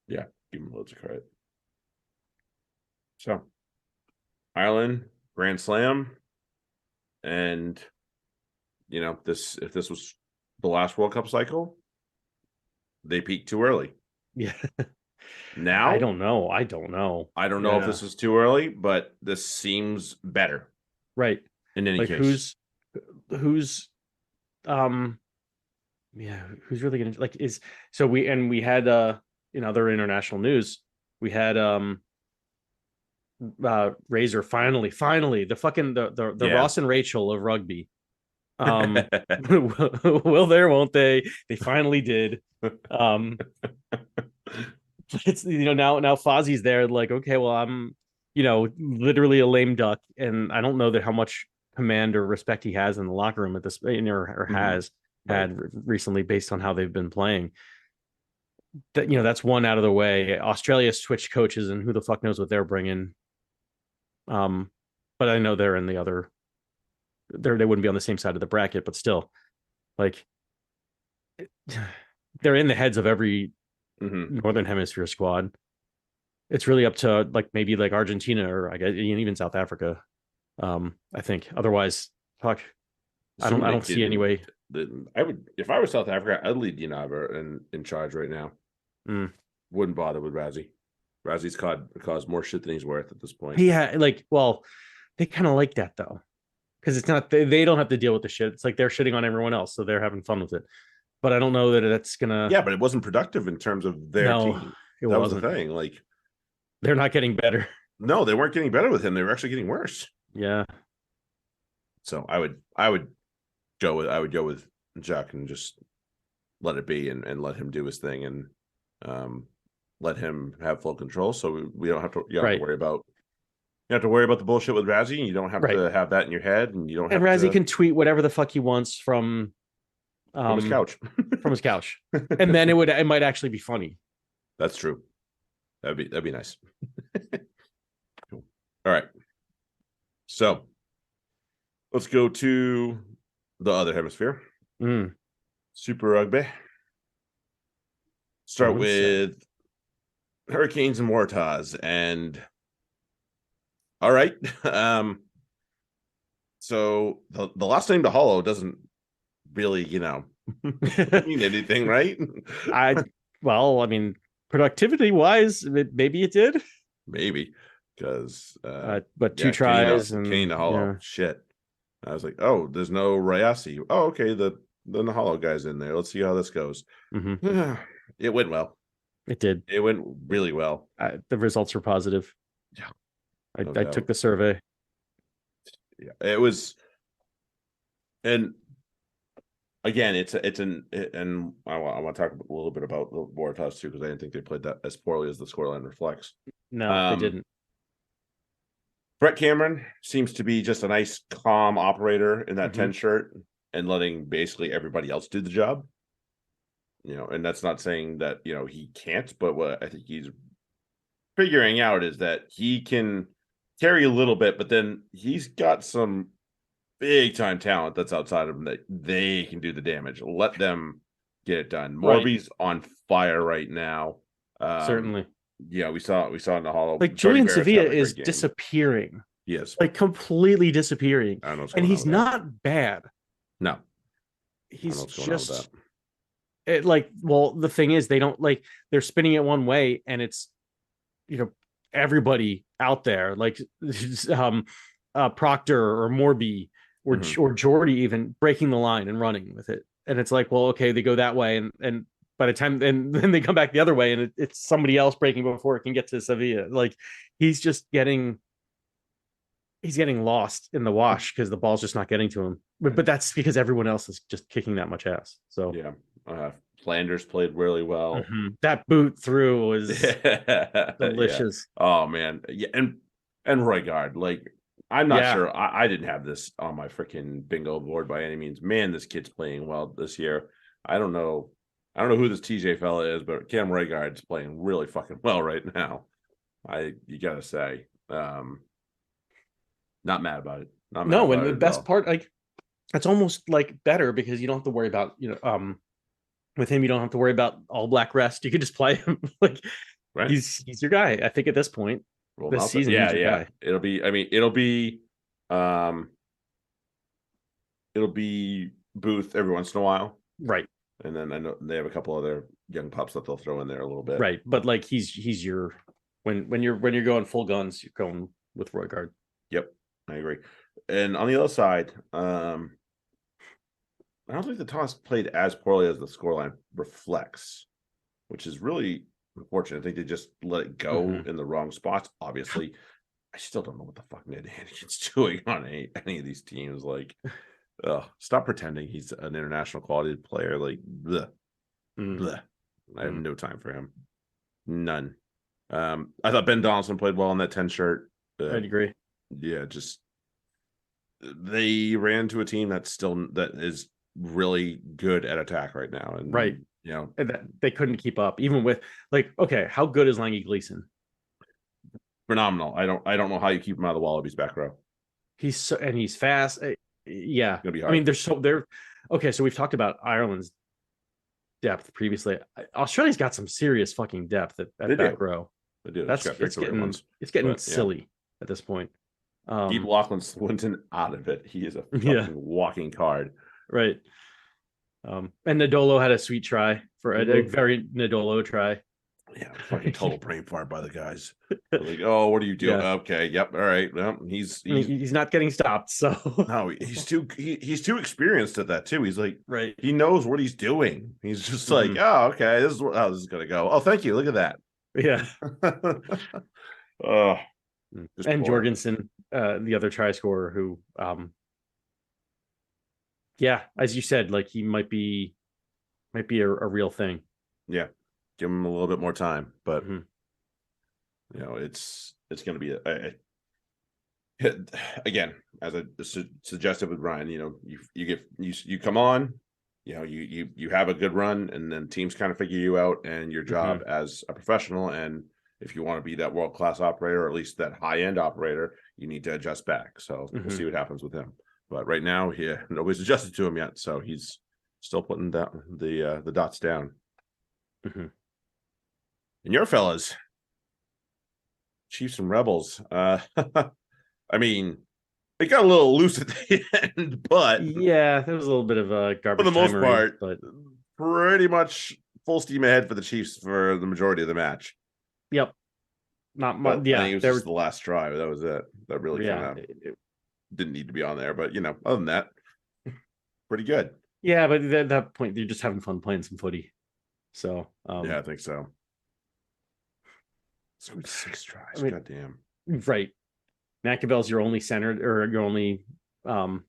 Yeah, give him loads of credit. So Ireland Grand Slam, and if this was the last World Cup cycle, they peaked too early. Yeah. Now I don't know. I don't know if this is too early, but this seems better. Right. In any case, who's who's really gonna we had in other international news, we had Razor finally the Ross and Rachel of rugby. Will there, won't they? They finally did. It's now Fozzie's there, like, okay, well, I'm literally a lame duck, and I don't know that how much command or respect he has in the locker room at this or has had recently based on how they've been playing. That that's one out of the way. Australia switched coaches, and who the fuck knows what they're bringing. But I know they're in the other. They wouldn't be on the same side of the bracket, but still, like, they're in the heads of every Northern Hemisphere squad. It's really up to maybe Argentina or I guess even South Africa. I think otherwise, fuck. I don't see any way. I would, if I was South Africa, I'd leave Yanaber in charge right now. Wouldn't bother with Razzie. Razzie's caused more shit than he's worth at this point. Yeah, they kind of like that though, because it's not they don't have to deal with the shit. It's like they're shitting on everyone else, so they're having fun with it. But I don't know that that's gonna. Yeah, but it wasn't productive in terms of their team. That was the thing. They're not getting better. No, they weren't getting better with him. They were actually getting worse. Yeah. So I would go with Jack and just let it be and let him do his thing and let him have full control. So we don't have to you don't have to Right. worry about the bullshit with Razzie. And you don't have Right. to have that in your head, and you don't And have Razzie to can tweet whatever the fuck he wants from from his um couch. from his couch. And then it might actually be funny. That's true. That'd be nice. Cool. All right. So let's go to the other hemisphere. Mm, Super Rugby. Start going set. with Hurricanes and Waratahs. And all right. So the last name to Hollow doesn't really, mean anything, right? I well, I mean, productivity wise, maybe it did. Maybe. Because But two yeah, Kane tries and to Hollow. yeah. Shit. I was like, oh, there's no Rayasi. Oh, okay, the Hollow guy's in there. Let's see how this goes. Mm-hmm. It went well. It did. It went really well. The results were positive. Yeah, I, no I doubt. took the survey. Yeah, it was, and again, and I want to talk a little bit about the Waratahs too because I didn't think they played that as poorly as the scoreline reflects. No, they didn't. Brett Cameron seems to be just a nice, calm operator in that Mhm. 10 shirt and letting basically everybody else do the job. And that's not saying that, he can't, but what I think he's figuring out is that he can carry a little bit, but then he's got some big time talent that's outside of him that they can do the damage. Let them get it done. Right. Morby's on fire right now. Certainly. Yeah, we saw in the Hollow. Like Jody Julian Barrett's Sevilla having a is great game. disappearing. Yes. Like completely disappearing. I don't know what's And going on he's with that. not bad. No. I don't know He's what's going on with just that. well, the thing is they don't they're spinning it one way and it's everybody out there like Proctor or Morby or or Jordy even breaking the line and running with it. And it's like, well, okay, they go that way and by the time and then they come back the other way and it's somebody else breaking before it can get to Sevilla. Like he's getting lost in the wash because the ball's just not getting to him. But that's because everyone else is just kicking that much ass. So yeah, Flanders played really well. That boot through was delicious. Yeah. Oh man, yeah, and Roygaard, like I'm not sure. I didn't have this on my freaking bingo board by any means. Man, this kid's playing well this year. I don't know who this TJ fella is, but Cam Roygaard's playing really fucking well right now. You gotta say, not mad about it. Not mad No, about and it the at best all. part, like it's almost like better because you don't have to worry about with him you don't have to worry about all black rest. You could just play him like Right. he's your guy. I think at this point this season he's your guy. It'll be Booth every once in a while, Right. and then I know they have a couple other young pups that they'll throw in there a little bit, Right. But like he's your when you're going full guns, you're going with Roygaard. Yep, I agree. And on the other side, I don't think the Toss played as poorly as the scoreline reflects, which is really unfortunate. I think they just let it go in the wrong spots. Obviously, I still don't know what the fuck Ned Hannigan's doing on any of these teams. Like, stop pretending he's an international quality player. Like, bleh, bleh. I have no time for him. None. I thought Ben Donaldson played well in that 10 shirt. I'd agree. Yeah, just they ran to a team that is really good at attack right now, and right, and they couldn't keep up even with like, okay, how good is Langy Gleason? Phenomenal. I don't know how you keep him out of the Wallabies back row. He's fast. Yeah, gonna be hard. I mean, they're okay. So we've talked about Ireland's depth previously. Australia's got some serious fucking depth at back row. They do. It's getting silly at this point. Keep Lachlan Swinton out of it. He is a fucking walking card. Right. And Nadolo had a sweet try for a very Nadolo try. Yeah, fucking total brain fart by the guys. Like, oh, what are you doing? Yeah. Okay, yep, all right. Well, he's not getting stopped. So no, he's too experienced at that too. He's like, right, he knows what he's doing. He's just like, oh, okay, this is gonna go. Oh, thank you. Look at that. Yeah. Oh, and Jorgensen, the other try scorer, who Yeah, as you said, like he might be a real thing. Yeah, give him a little bit more time, but Mhm. it's going to be again, as I suggested with Ryan. You come on, you have a good run, and then teams kind of figure you out and your job Mhm. as a professional. And if you want to be that world class operator, or at least that high end operator, you need to adjust back. So we'll see Mhm. what happens with him. But right now, nobody's adjusted to him yet, so he's still putting down the dots down. Mhm. And your fellas, Chiefs and Rebels. I mean, it got a little loose at the end, but Yeah, there was a little bit of a for the garbage most timery, part, but pretty much full steam ahead for the Chiefs for the majority of the match. yep, not much. But I think Yeah, it was there just were. the last try. That was it. That really kind Yeah, of didn't need to be on there. But other than that, pretty good. yeah, but at that point, you're just having fun playing some footy. So, Yeah, I think so. Scored 6 tries. I mean, God damn. right. Machiavel's your only center or your only um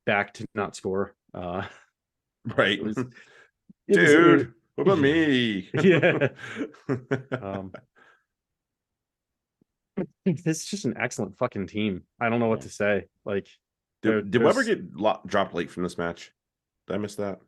back to not score. Right. It was it, Dude, what about me? yeah. Um, it's just an excellent fucking team. I don't know what Yeah. to say. Like Did Weber there's get dropped late from this match? Did I miss that?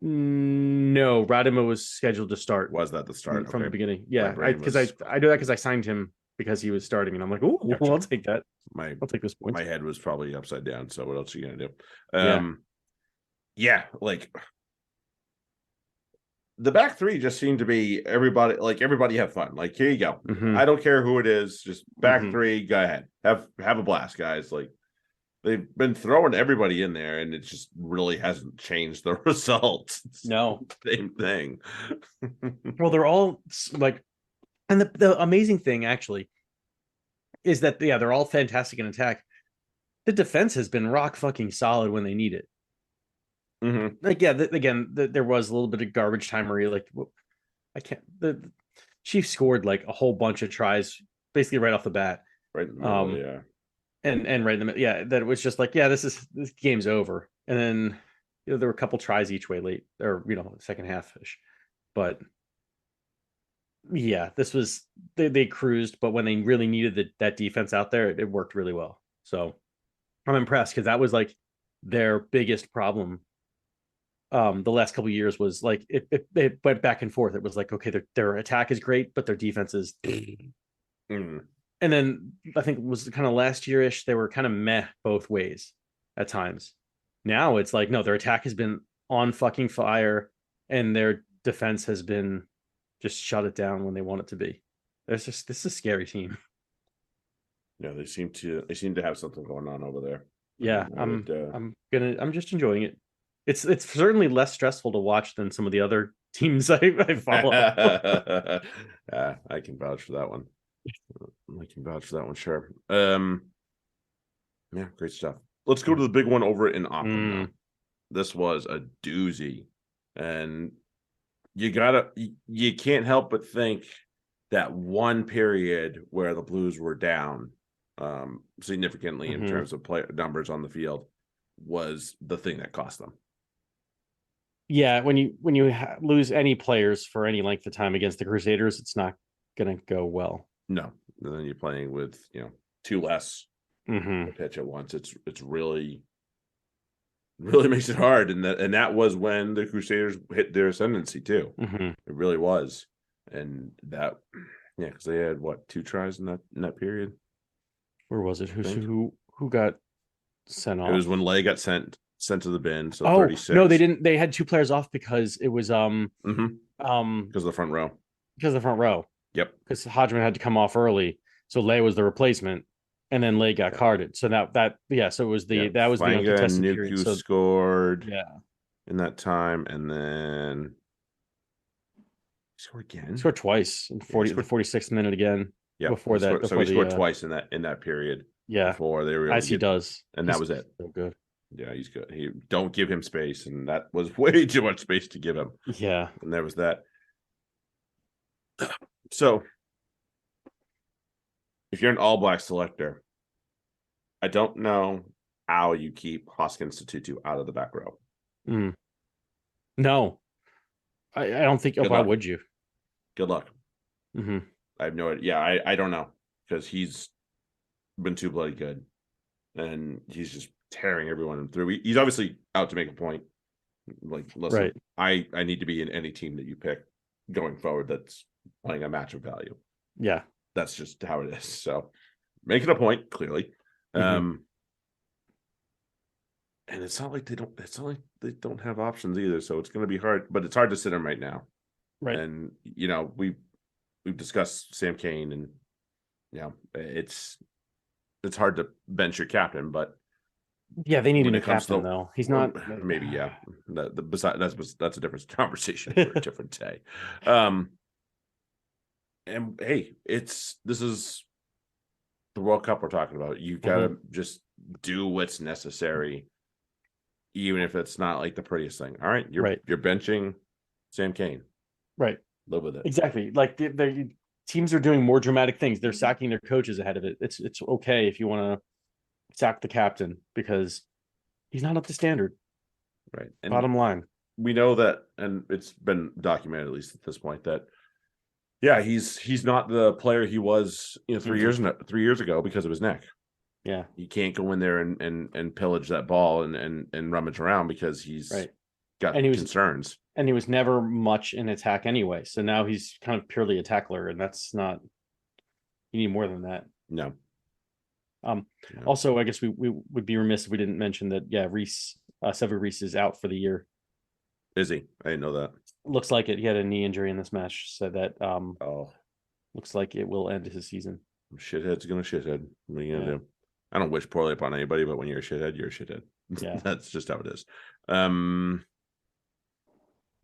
no Radima was scheduled to start Was that the start? from the Okay. beginning. My Yeah, I brain because I was I do that because I signed him because he was starting, and I'm like, oh, well, gotcha. I'll take that. My I'll take this point. my head was probably upside down. So what else are you gonna do? Yeah. Yeah, like the back three just seemed to be everybody. Like everybody have fun. Like here you go. Hmm. I don't care who it is. Just back Hmm. three. Go ahead. Have a blast, guys. Like they've been throwing everybody in there, and it just really hasn't changed the results. It's No. the same thing. Well, they're all like, and the amazing thing actually is that yeah, they're all fantastic in attack. The defense has been rock fucking solid when they need it. Mm-hmm. Like yeah, again, there was a little bit of garbage timery. Like I can't. The Chiefs scored like a whole bunch of tries basically right off the bat. Right in the middle. Um, Yeah. and right in the middle, yeah, that it was just like, yeah, this game's over. And then there were a couple tries each way late, or second half ish. But yeah, this was they cruised, but when they really needed that defense out there, it worked really well. So I'm impressed because that was like their biggest problem. The last couple of years was like it went back and forth. It was like, okay, their attack is great, but their defense is. Mm. And then I think it was kind of last year-ish, they were kind of meh both ways at times. Now it's like, no, their attack has been on fucking fire and their defense has been just shut it down when they want it to be. This is a scary team. Yeah, they seem to have something going on over there. Yeah, I would I'm just enjoying it. It's certainly less stressful to watch than some of the other teams I follow. yeah, I can vouch for that one. I can vouch for that one, sure. Yeah, great stuff. Let's go to the big one over in Auckland now. Mm, This was a doozy. And you can't help but think that one period where the Blues were down significantly in mhm. terms of player numbers on the field was the thing that cost them. Yeah, when you lose any players for any length of time against the Crusaders, it's not gonna go well. No, and then you're playing with two less Hmm. to pitch at once. It's really makes it hard, and that was when the Crusaders hit their ascendancy too. Hmm. It really was, and that because they had what 2 tries in that period. Where was it? I think Who got sent it was off? when Lay got sent to the bin. So Oh no, they 36. didn't. They had two players off because it was Mm-hmm. um Because of the front row. because of the front row. Yep. Because Hodgman had to come off early, so Lay was the replacement, and then Lay got Yeah. carded. So that yeah, so it was Yeah. that was the Fanga and uncontested period. Nuku So scored yeah, in that time, and then he scored he again. scored twice in Yeah, he 40 the scored. 46th minute again. Yep. Before that, So he before scored the twice in that period yeah, before they were able to as he get, does. and that He's was it. so good. Yeah, he's good. He don't give him space, and that was way too much space to give him. Yeah. And there was that. So if you're an All Black selector, I don't know how you keep Hoskins to Tutu out of the back row. Mm. No, I don't think. Oh, Good why luck. would you? Good luck. Mm-hmm. I have no idea. Yeah, I don't know, because he's been too bloody good, and he's just tearing everyone through. He's obviously out to make a point. Like, listen, Right. I need to be in any team that you pick going forward that's playing a match of value. Yeah. That's just how it is. So making a point, clearly. Mm-hmm. And it's not like they don't have options either. So it's gonna be hard, but it's hard to sit him right now. Right. And we've discussed Sam Kane, and it's hard to bench your captain, but Yeah, they need a when new it comes captain to, though. He's not. maybe, yeah. That's a different conversation for a different day. And hey, this is the World Cup we're talking about. You gotta just do what's necessary, even if it's not like the prettiest thing. All right, you're benching Sam Kane. Right. Live with it. Exactly. Like the teams are doing more dramatic things. They're sacking their coaches ahead of it. It's okay if you want to sack the captain because he's not up to standard. Right. And bottom line, we know that, and it's been documented at least at this point, that he's not the player he was 3 years ago because of his neck. Yeah, you can't go in there and pillage that ball and rummage around because he's got concerns. And he was never much in attack anyway. So now he's kind of purely a tackler, and that's not. You need more than that. No. Also, I guess we would be remiss if we didn't mention that. Yeah, Sevu Reece is out for the year. Is he? I didn't know that. Looks like it. He had a knee injury in this match, so that looks like it will end his season. Shithead's gonna shithead. What are you gonna do? I don't wish poorly upon anybody, but when you're a shithead, you're a shithead. Yeah. That's just how it is.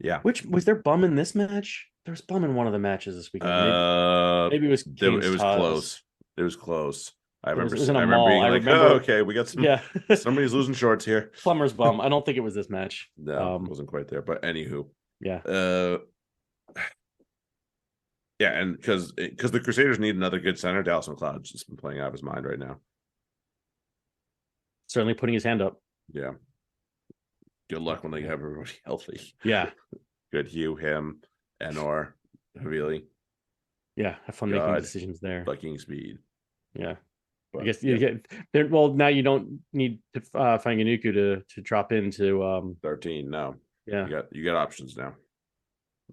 Yeah. Which was there bum in this match? There was bum in one of the matches this weekend. Maybe it was close. It was close. I remember being like, oh, okay, we got some. Yeah. Somebody's losing shorts here. Plumber's bum. I don't think it was this match. No, it wasn't quite there. But anywho. Yeah. Yeah, and because the Crusaders need another good center, Dallas McLeod's just been playing out of his mind right now. Certainly putting his hand up. Yeah. Good luck when they have everybody healthy. Yeah. Good Hugh, him, Enor, Havili. Yeah, have fun making decisions there. Fucking speed. Yeah. But, I guess you get there. Well, now you don't need to find Ganuku to drop into 13. No. Yeah. You got options now.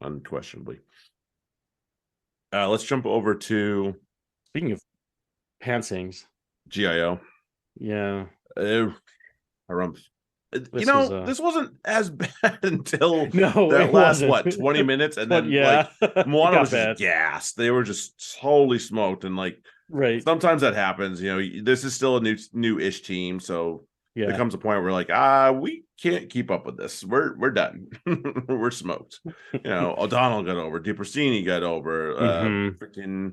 Unquestionably. Let's jump over to, speaking of pantsings. GIO. Yeah. This wasn't as bad until that last 20 minutes, and then Moana was just gassed. They were just totally smoked, and sometimes that happens. This is still a new-ish team, so there comes a point where we can't keep up with this. We're done. We're smoked. O'Donnell got over. DeProstini got over. Freaking,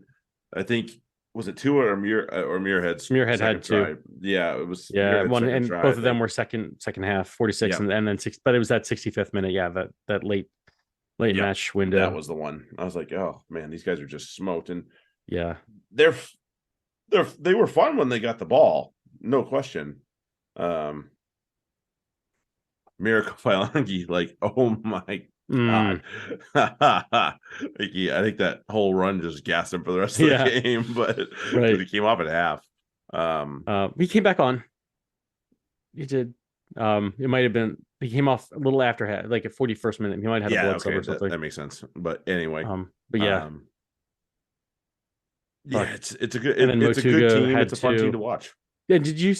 I think. Was it two or Muirhead? Muirhead had two. Yeah, it was. Yeah, one, and try, both of them were second half, 46, and then 6. But it was that 65th minute. Yeah, that late match window. That was the one. I was like, oh man, these guys are just smoked, and yeah, they were fun when they got the ball, no question. Miracle Failangi, oh my God. I think that whole run just gassed him for the rest of the game, but he came off at half. He came back on. He did. It might have been he came off a little after half, like at 41st minute. He might have had a blood cell or something. That makes sense. But anyway, but yeah. It's a good it's a good team. It's a fun team to watch. Yeah, did you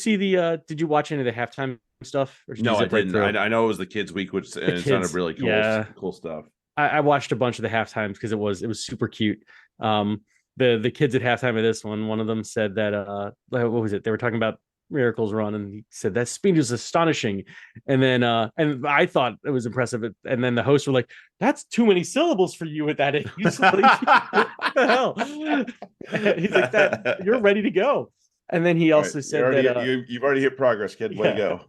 watch any of the halftime stuff? Or no, I didn't. I know it was the kids' week, which it sounded really cool. Yeah. Cool stuff. I watched a bunch of the halftimes because it was super cute. The kids at halftime of this one of them said that what was it? They were talking about Miracle's run, and he said that speed was astonishing. And then and I thought it was impressive. And then the hosts were like, "That's too many syllables for you at that age." What the hell? He's like, "That you're ready to go." And then he also said that you've already hit progress, kid. Way to go.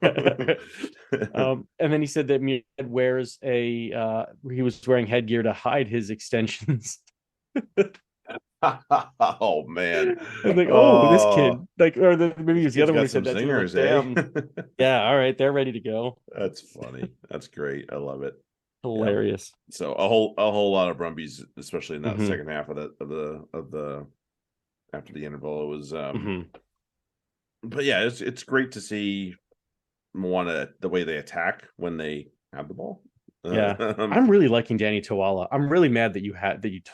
And then he said that Muirhead wears he was wearing headgear to hide his extensions. Oh man. I'm like, oh, this Oh, kid, like, or maybe it this was the kid's other one got who some said that too. Like, zingers, eh? damn, yeah, all right, they're ready to go. That's funny. That's great. I love it. Yeah. Hilarious. So a whole lot of Brumbies, especially in that Hmm. second half of the after the interval. It was Hmm. but yeah, it's great to see Moana the way they attack when they have the ball. Yeah, Um, I'm really liking Danny Tawala. I'm really mad that you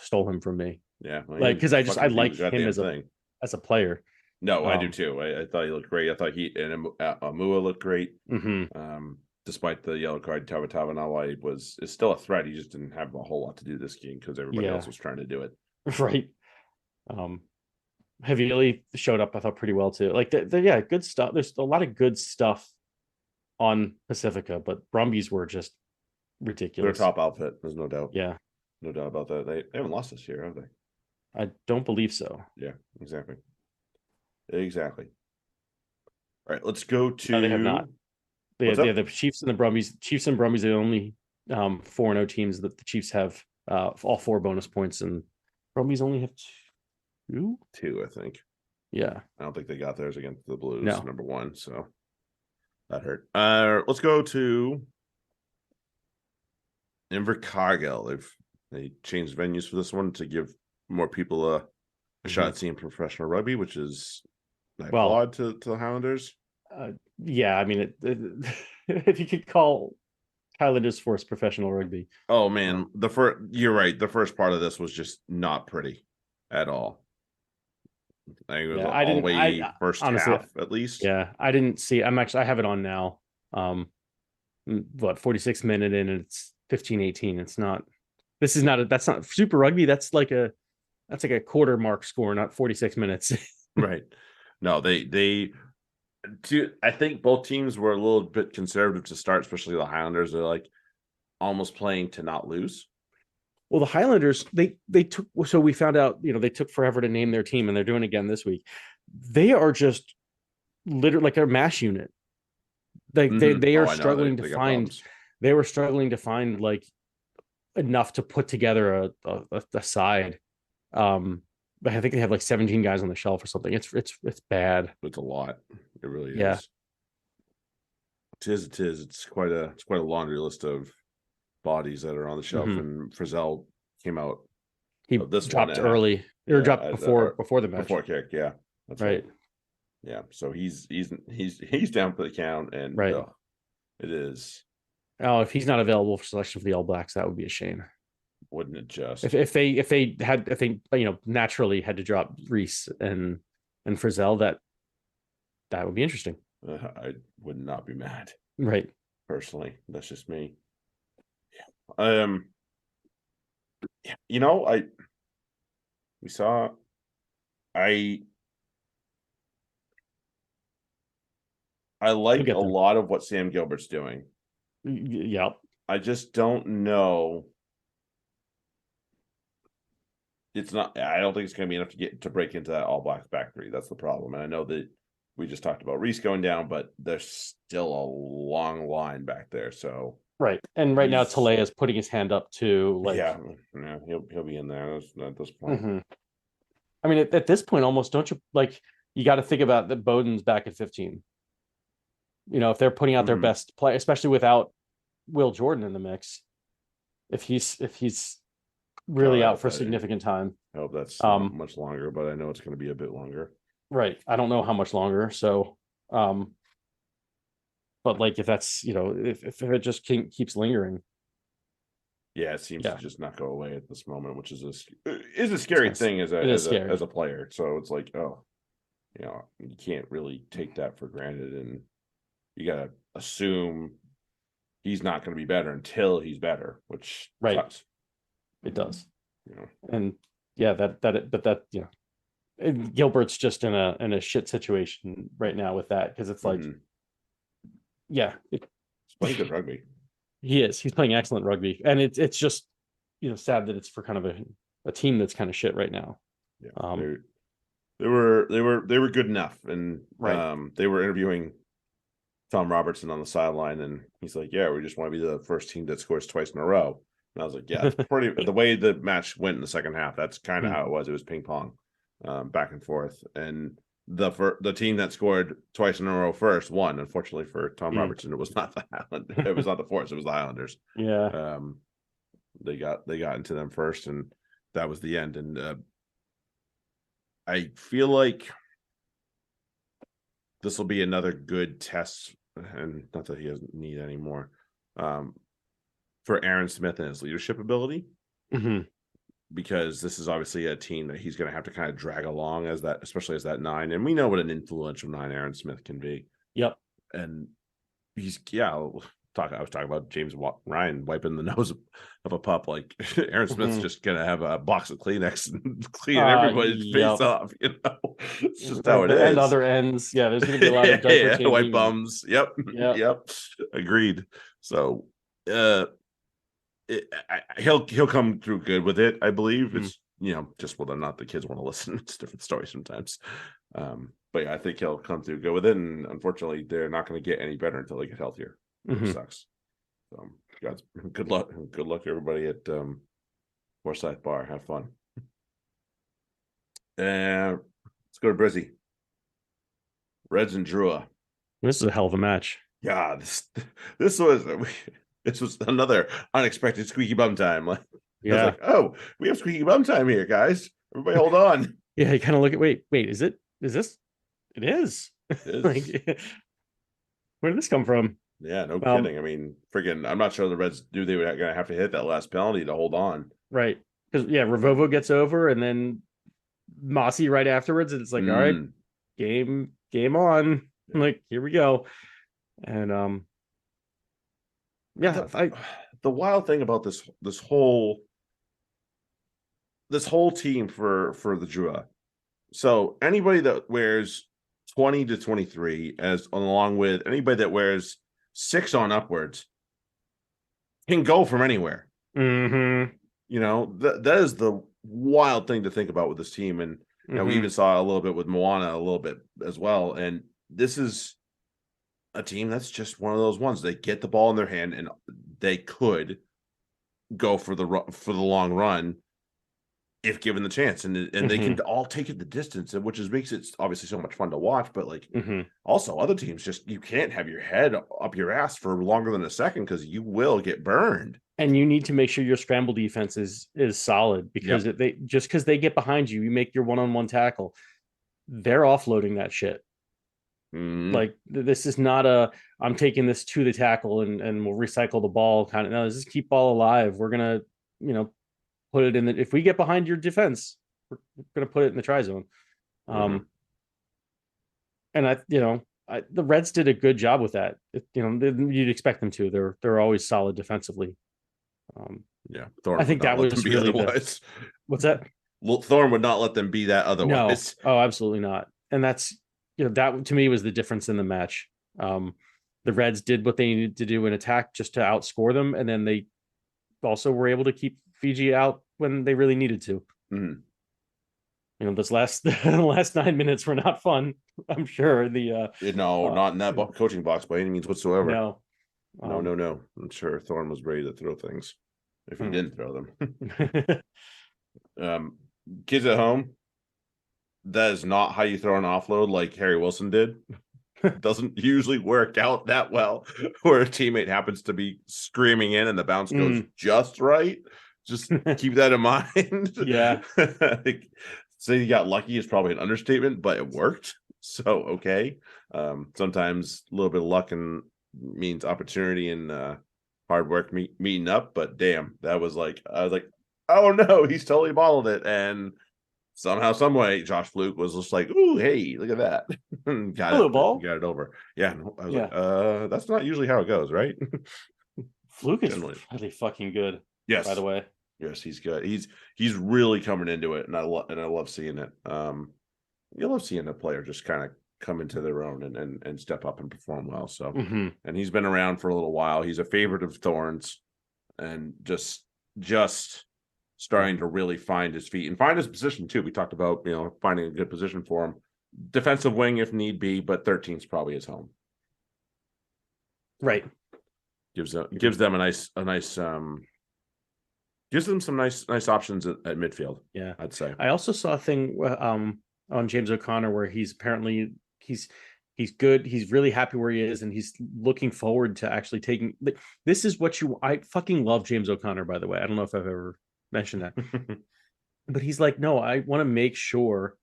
stole him from me. yeah, well, he Like, didn't because I fucking do like a him goddamn thing. as a player. No, I do Um, too. I thought he looked great. I thought he and Amua looked great. mhm. Despite the yellow card, Tavatavanawa is still a threat. He just didn't have a whole lot to do this game because everybody else Yeah, was trying to do it. right. Um, Havili showed up, I thought, pretty well too. Like, yeah, good stuff. There's a lot of good stuff on Pacifica, but Brumbies were just Their ridiculous. top outfit, there's no doubt. Yeah, No doubt about that. They haven't lost this year, have they? I don't believe so. Yeah, exactly. Exactly. All right, let's go No, they have not. to what's The up? Chiefs and the Brumbies. Chiefs and Brumbies are the only 4-0 teams that the Chiefs have all 4 bonus points, and Brumbies only have two. Two, I think. Yeah, I don't think they got theirs against the Blues, no. number one. So that hurt. Let's go to Invercargill. They changed venues for this one to give more people a shot at seeing professional rugby, which is I Well, applaud to the Highlanders. yeah. I mean, if you could call Highlanders Force professional rugby. Oh man, Um, the first you're right. The first part of this was just not pretty at all. I think it was yeah, I all the didn't. way I first honestly, half at least. yeah, I didn't see. I have it on now. What 46 minute in, and it's 15-18. It's not. This is not. That's not Super Rugby. That's like a quarter mark score, not 46 minutes. Right. No, they I think both teams were a little bit conservative to start, especially the Highlanders. They're like almost playing to not lose. Well, the Highlanders, they took, so we found out, they took forever to name their team, and they're doing it again this week. They are just literally like a mash unit. Like they Oh, are I know struggling to they got find. problems. They were struggling to find like enough to put together a side. But I think they have like 17 guys on the shelf or something. It's bad. It's a lot. It really Yeah. is. It is. It's quite a laundry list of bodies that are on the shelf. Hmm. And Frizzell came out He of this one dropped early or yeah, dropped before the match. before kick. Yeah, that's right. Right. Yeah, so he's down for the count, and Right. it is. Oh, if he's not available for selection for the All Blacks, that would be a shame. Wouldn't it just? If they naturally had to drop Reese and Frizzell, that would be interesting. I would not be mad Right. personally. That's just me. Yeah. Yeah. I we saw. I You'll like a get there. lot of what Sam Gilbert's doing. Yeah. I just don't know. It's not. I don't think it's going to be enough to break into that All Blacks back three. That's the problem. And I know that we just talked about Reese going down, but there's still a long line back there. So Right. And right now Talea is putting his hand up to like. yeah, he'll be in there at this point. Mhm. I mean, at this point, almost don't you like you got to think about that Bowden's back at 15. If they're putting out their best play, especially without Will Jordan in the mix, if he's really out for a significant time. I hope that's not much longer, but I know it's going to be a bit longer. Right. I don't know how much longer. So, but like if that's if it just keeps lingering. Yeah, it seems Yeah. to just not go away at this moment, which is a scary thing as a player. So it's like, oh, you can't really take that for granted, and you gotta assume he's not going to be better until he's better, which Right. sucks. It does. And yeah, and Gilbert's just in a shit situation right now with that because it's like, yeah, he's playing good rugby. He's playing excellent rugby, and it's just sad that it's for kind of a team that's kind of shit right now. Yeah, they were good enough, and right. They were interviewing Tom Robertson on the sideline, and he's like, "Yeah, we just want to be the first team that scores twice in a row." And I was like, yeah, it's pretty. The way the match went in the second half, that's kind of how it was. It was ping pong, back and forth, and the team that scored twice in a row first won. Unfortunately for Tom Robertson, it was not the Highlanders. It was not the Force. It was the Highlanders. Yeah. They got into them first, and that was the end. And I feel like this will be another good test, and not that he doesn't need any more, for Aaron Smith and his leadership ability. Because this is obviously a team that he's going to have to kind of drag along as that, especially as that 9. And we know what an influential 9 Aaron Smith can be. Yep. And he's, I was talking about James Ryan wiping the nose of a pup. Like Aaron Smith's just going to have a box of Kleenex and clean everybody's face off. It's just how it is. And other ends. Yeah. There's going to be a lot of diaper changing. White bums. Yep. Agreed. So, he'll come through good with it, I believe. It's just whether or not the kids want to listen. It's a different story sometimes. But yeah, I think he'll come through good with it. And unfortunately, they're not going to get any better until they get healthier. It sucks. So, guys, good luck. Good luck, everybody at Forsyth Bar. Have fun. And let's go to Brizzy. Reds and Drua. This is a hell of a match. Yeah, this was another unexpected squeaky bum time. Like, I was like, oh, we have squeaky bum time here, guys. Everybody hold on. Yeah, you kind of look at, wait, is this? It is. Like, where did this come from? Yeah, no kidding. I mean, friggin', I'm not sure the Reds knew they were going to have to hit that last penalty to hold on. Right. Because, Ravovo gets over, and then Mossy right afterwards, and it's like, all right, game on. Yeah. Like, here we go. And, the wild thing about this whole team for the Drua. So anybody that wears 20 to 23, as along with anybody that wears 6 on upwards, can go from anywhere. That is the wild thing to think about with this team. And we even saw a little bit with Moana a little bit as well. And this is a team that's just one of those ones. They get the ball in their hand and they could go for the long run if given the chance, and they can all take it the distance, which makes it obviously so much fun to watch. But like also other teams, you can't have your head up your ass for longer than a second because you will get burned. And you need to make sure your scramble defense is solid, because if they get behind you, you make your one-on-one tackle, they're offloading that shit. Like, this is not I'm taking this to the tackle and we'll recycle the ball kind of. No, this is keep ball alive. We're gonna, put it in if we get behind your defense, we're gonna put it in the try zone. And the Reds did a good job with that. You'd expect them to. They're always solid defensively. Thorne, I think that was really otherwise. What's that? Well, Thorne would not let them be that otherwise. No. Oh, absolutely not. And that's that to me was the difference in the match. The Reds did what they needed to do in attack just to outscore them, and then they also were able to keep Fiji out when they really needed to. This last 9 minutes were not fun. I'm sure not in that coaching box by any means whatsoever. No. I'm sure Thorne was ready to throw things if he didn't throw them. Kids at home, that is not how you throw an offload like Harry Wilson did. It doesn't usually work out that well, where a teammate happens to be screaming in and the bounce goes just right. Just keep that in mind. Yeah. Say you got lucky is probably an understatement, but it worked. So, okay. Sometimes a little bit of luck means opportunity and hard work meeting up. But damn, I was like, oh no, he's totally bottled it. And somehow, some way, Josh Fluke was just like, "Ooh, hey, look at that!" Got it over. Yeah, I was like, "That's not usually how it goes, right?" Fluke is really fucking good. Yes, by the way, yes, he's good. He's really coming into it, and I love seeing it. You love seeing a player just kind of come into their own and step up and perform well. So, and he's been around for a little while. He's a favorite of Thorne's, and just starting to really find his feet and find his position too. We talked about, finding a good position for him. Defensive wing if need be, but 13 is probably his home. Right. Gives them a nice Gives them some nice options at midfield. Yeah. I'd say. I also saw a thing on James O'Connor where he's apparently he's good. He's really happy where he is, and he's looking forward to actually taking. Like, this is what you. I fucking love James O'Connor, by the way. I don't know if I've ever mentioned that, but he's like, no, I want to make sure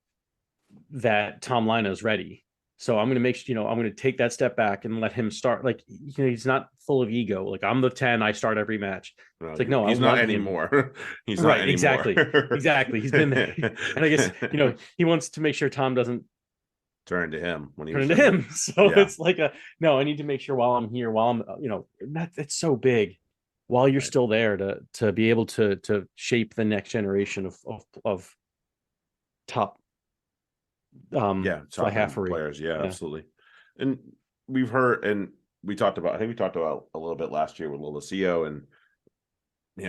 that Tom Lino's ready. So I'm going to make, I'm going to take that step back and let him start. Like, he's not full of ego. Like, I'm the 10, I start every match. No, It's like, no, he's I not want him. anymore. He's not Right, anymore. exactly. He's been there. And I guess, he wants to make sure Tom doesn't turn to him when he turn was into younger. him. So it's like no, I need to make sure while I'm here, while I'm, it's so big, while you're still there to be able to shape the next generation of top fly halfery players. Yeah, absolutely. And we've heard, and we talked about, I think we talked about a little bit last year with Lolosio, and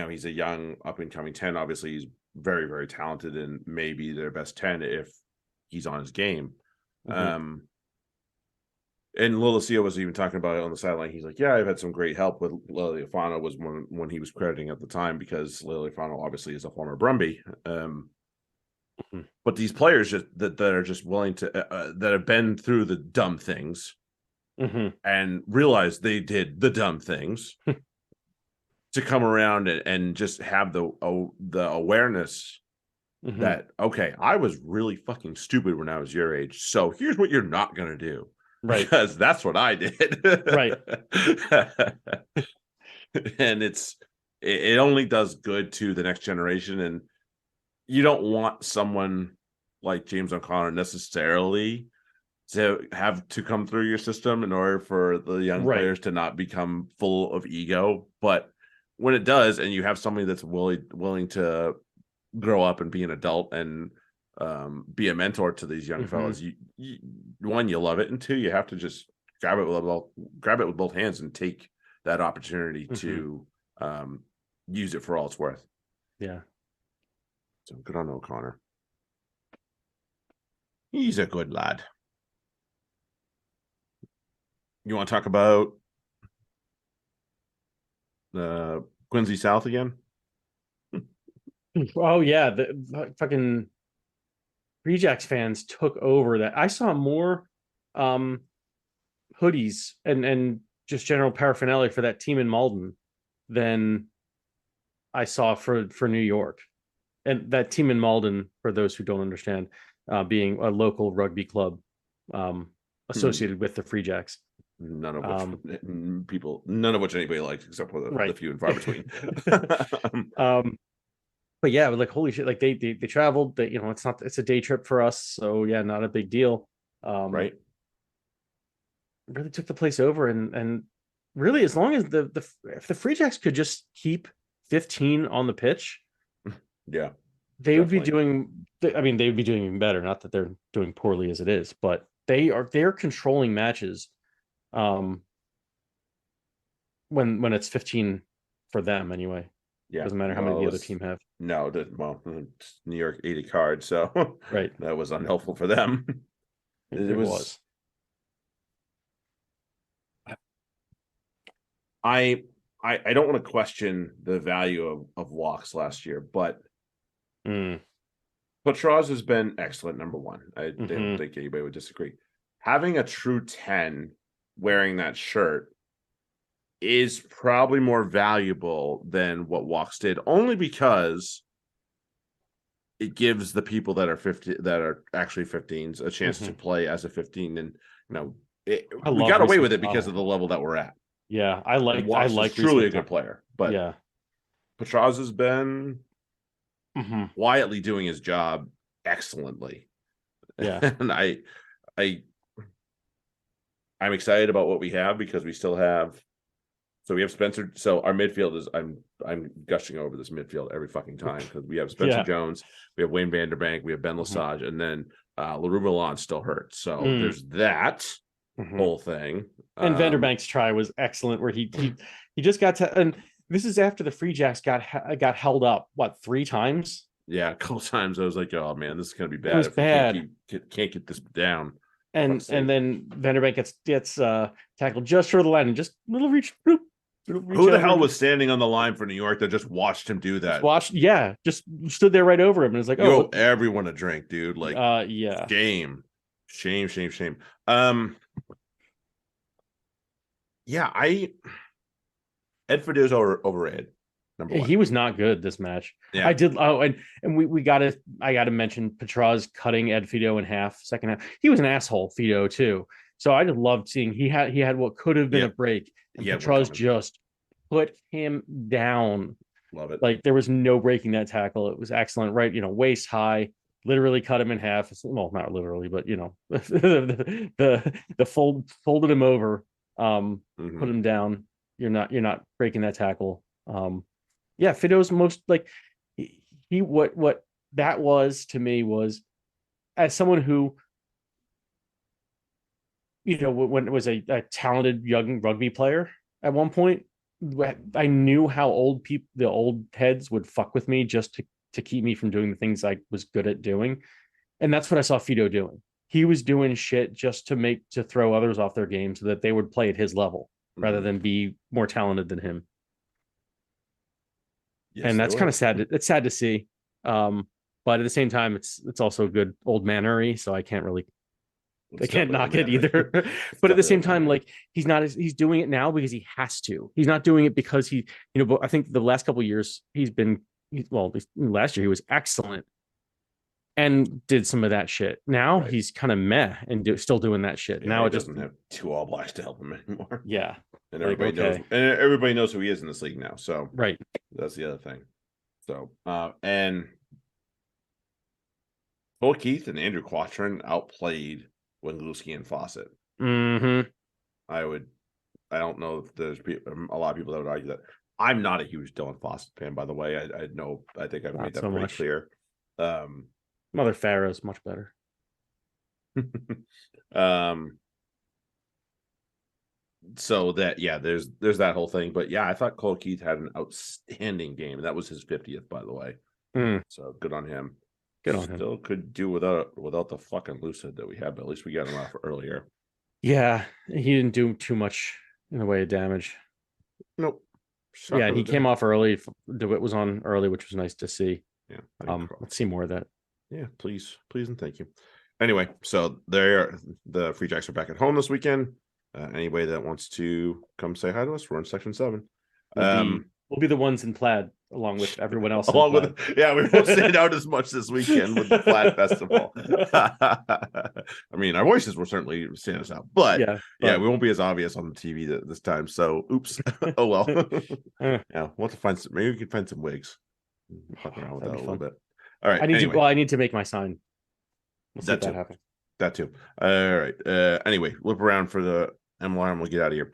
he's a young up and coming 10. Obviously, he's very, very talented and maybe their best 10 if he's on his game. And Lolosio was even talking about it on the sideline. He's like, yeah, I've had some great help with Liliafano, was when he was crediting at the time, because Liliafano obviously is a former Brumby. But these players that are just willing to that have been through the dumb things and realize they did the dumb things to come around and just have the awareness that, okay, I was really fucking stupid when I was your age, so here's what you're not gonna do, right? Because that's what I did, right? And it only does good to the next generation, and you don't want someone like James O'Connor necessarily to have to come through your system in order for the young players to not become full of ego. But when it does, and you have somebody that's willing to grow up and be an adult and be a mentor to these young fellas, you one, you love it, and two, you have to just grab it with both hands and take that opportunity to use it for all it's worth. Yeah. So good on O'Connor. He's a good lad. You want to talk about Quincy South again? Oh yeah, the fucking Free Jacks fans took over that. I saw more hoodies and just general paraphernalia for that team in Malden than I saw for New York. And that team in Malden, for those who don't understand, being a local rugby club associated with the Free Jacks. None of which anybody likes, except for the few and far between. But yeah, like, holy shit, like they traveled. It's a day trip for us, so yeah, not a big deal. Right. Really took the place over, and really, as long as if the Free Jacks could just keep 15 on the pitch, yeah, they would be doing. I mean, they would be doing even better. Not that they're doing poorly as it is, but they're controlling matches. When it's 15 for them anyway. Yeah, doesn't matter how many the other team have. No, New York 80 cards, so that was unhelpful for them. It was. I don't want to question the value of walks last year, but Patraz has been excellent. Number one, I don't think anybody would disagree. Having a true 10 wearing that shirt is probably more valuable than what walks did, only because it gives the people that are 50 that are actually 15s a chance to play as a 15, and we got away with it because of the level that we're at. Yeah, I like truly a good player, but yeah, Patraz has been quietly doing his job excellently. Yeah, and I'm excited about what we have, because we still have. So we have Spencer. So our midfield is, I'm gushing over this midfield every fucking time, because we have Spencer Jones, we have Wayne Vanderbank, we have Ben Lesage, and then LaRue Milan still hurt. So there's that whole thing. And Vanderbank's try was excellent, where he just got to, and this is after the Free Jacks got held up 3 times. Yeah, a couple times I was like, oh man, this is gonna be bad. It was bad. Can't get this down. And then Vanderbank gets tackled just short of the line, and just little reach, Who the hell was standing on the line for New York that just watched him do that? Just stood there right over him and it's like, you owe everyone a drink, dude. Like, yeah, shame. Yeah, Ed Fideo's overrated. Number one. he was not good this match. Yeah. I did. Oh, and we gotta. I gotta mention Petrar's cutting Ed Fido in half. Second half, he was an asshole. Fido too. So I just loved seeing he had what could have been a break, and Petrar's just put him down. Love it. Like there was no breaking that tackle. It was excellent. Right, waist high. Literally cut him in half. Well, not literally, but the folded him over. Put him down. You're not breaking that tackle. Yeah, Fido's most like he what that was to me was, as someone who when it was a talented young rugby player at one point, I knew how the old heads would fuck with me just to keep me from doing the things I was good at doing. And that's what I saw Fido doing. He was doing shit just to throw others off their game so that they would play at his level rather than be more talented than him. Yes, and that's kind of sad. It's sad to see. But at the same time, it's also good old mannery. So I can't knock it either. But at the same time, like he's doing it now because he has to. He's not doing it because but I think the last couple of years last year he was excellent and did some of that shit. Now he's kind of meh and still doing that shit. Yeah, now it doesn't have two All Blacks to help him anymore. Yeah. And everybody knows who he is in this league now. So right. That's the other thing. So and Paul Keith and Andrew Quattrin outplayed Wenglewski and Fawcett. Mm-hmm. I don't know if there's a lot of people that would argue that. I'm not a huge Dylan Fawcett fan, by the way. I think I've made that pretty clear. Mother Farah's much better. So that there's that whole thing, but I thought Cole Keith had an outstanding game. That was his 50th, by the way. So good on him. Still could do without the fucking lucid that we had, but at least we got him off earlier. Yeah, he didn't do too much in the way of damage. Nope. Yeah, he came off early. DeWitt was on early, which was nice to see. Yeah. Let's see more of that. Yeah, please, and thank you. Anyway, so the Free Jacks are back at home this weekend. Anybody that wants to come say hi to us, we're in Section 7. We'll be the ones in plaid along with everyone else. We won't stand out as much this weekend with the Plaid Festival. I mean, our voices will certainly stand us out, but we won't be as obvious on the TV this time. So, oops. Oh well. We'll have to find maybe we can find some wigs. Fuck around with that a little bit. All right. I need to make my sign. We'll see if that happens. That too. All right. Anyway, look around for the MLR and we'll get out of here.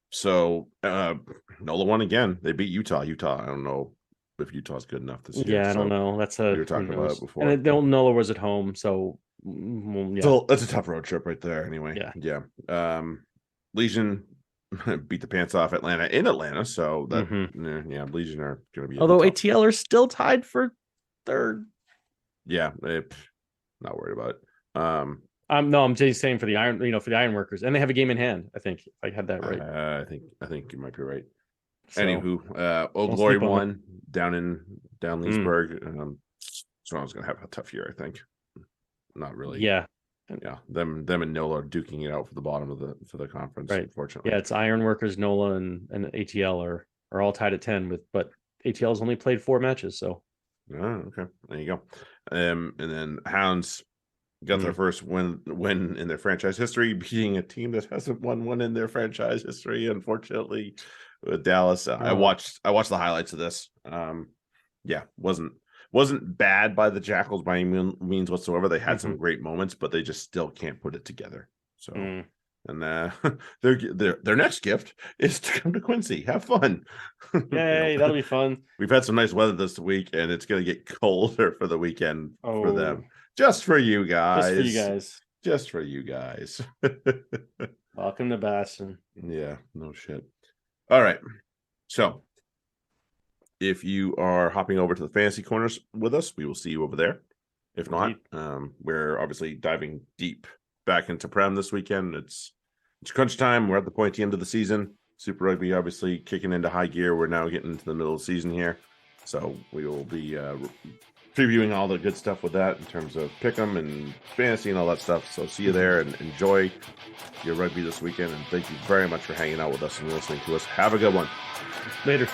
So NOLA won again. They beat Utah. I don't know if Utah's good enough this year. Yeah, I don't know. That's we were talking about it before. And NOLA was at home, so So that's a tough road trip right there. Anyway, Legion beat the pants off Atlanta in Atlanta, so that Legion are going to be. Although ATL are still tied for third. Yeah, not worried about it. No, I'm just saying for the Ironworkers, and they have a game in hand. I think if I had that right. I think you might be right. So, anywho, Old Glory won down Leesburg. So I was gonna have a tough year, I think. Not really. Yeah. Them and NOLA are duking it out for the bottom of the conference. Right. Unfortunately. Yeah, it's Ironworkers, NOLA, and ATL are all tied at 10 but ATL's only played 4 matches. So. Oh, okay. There you go. And then Hounds got their first win in their franchise history, beating a team that hasn't won one in their franchise history, unfortunately, with Dallas. I watched the highlights of this. Wasn't bad by the Jackals by any means whatsoever. They had some great moments, but they just still can't put it together. So and their next gift is to come to Quincy. Have fun. Yay, that'll be fun. We've had some nice weather this week, and it's going to get colder for the weekend for them. Just for you guys. Just for you guys. Welcome to Boston. Yeah, no shit. All right. So if you are hopping over to the fantasy corners with us, we will see you over there. If not, we're obviously diving deep back into Prem this weekend. It's crunch time. We're at the end of the season. Super Rugby obviously kicking into high gear. We're now getting into the middle of the season here, so we will be previewing all the good stuff with that in terms of pick'em and fantasy and all that stuff. So see you there and enjoy your rugby this weekend. And thank you very much for hanging out with us and listening to us. Have a good one. Later.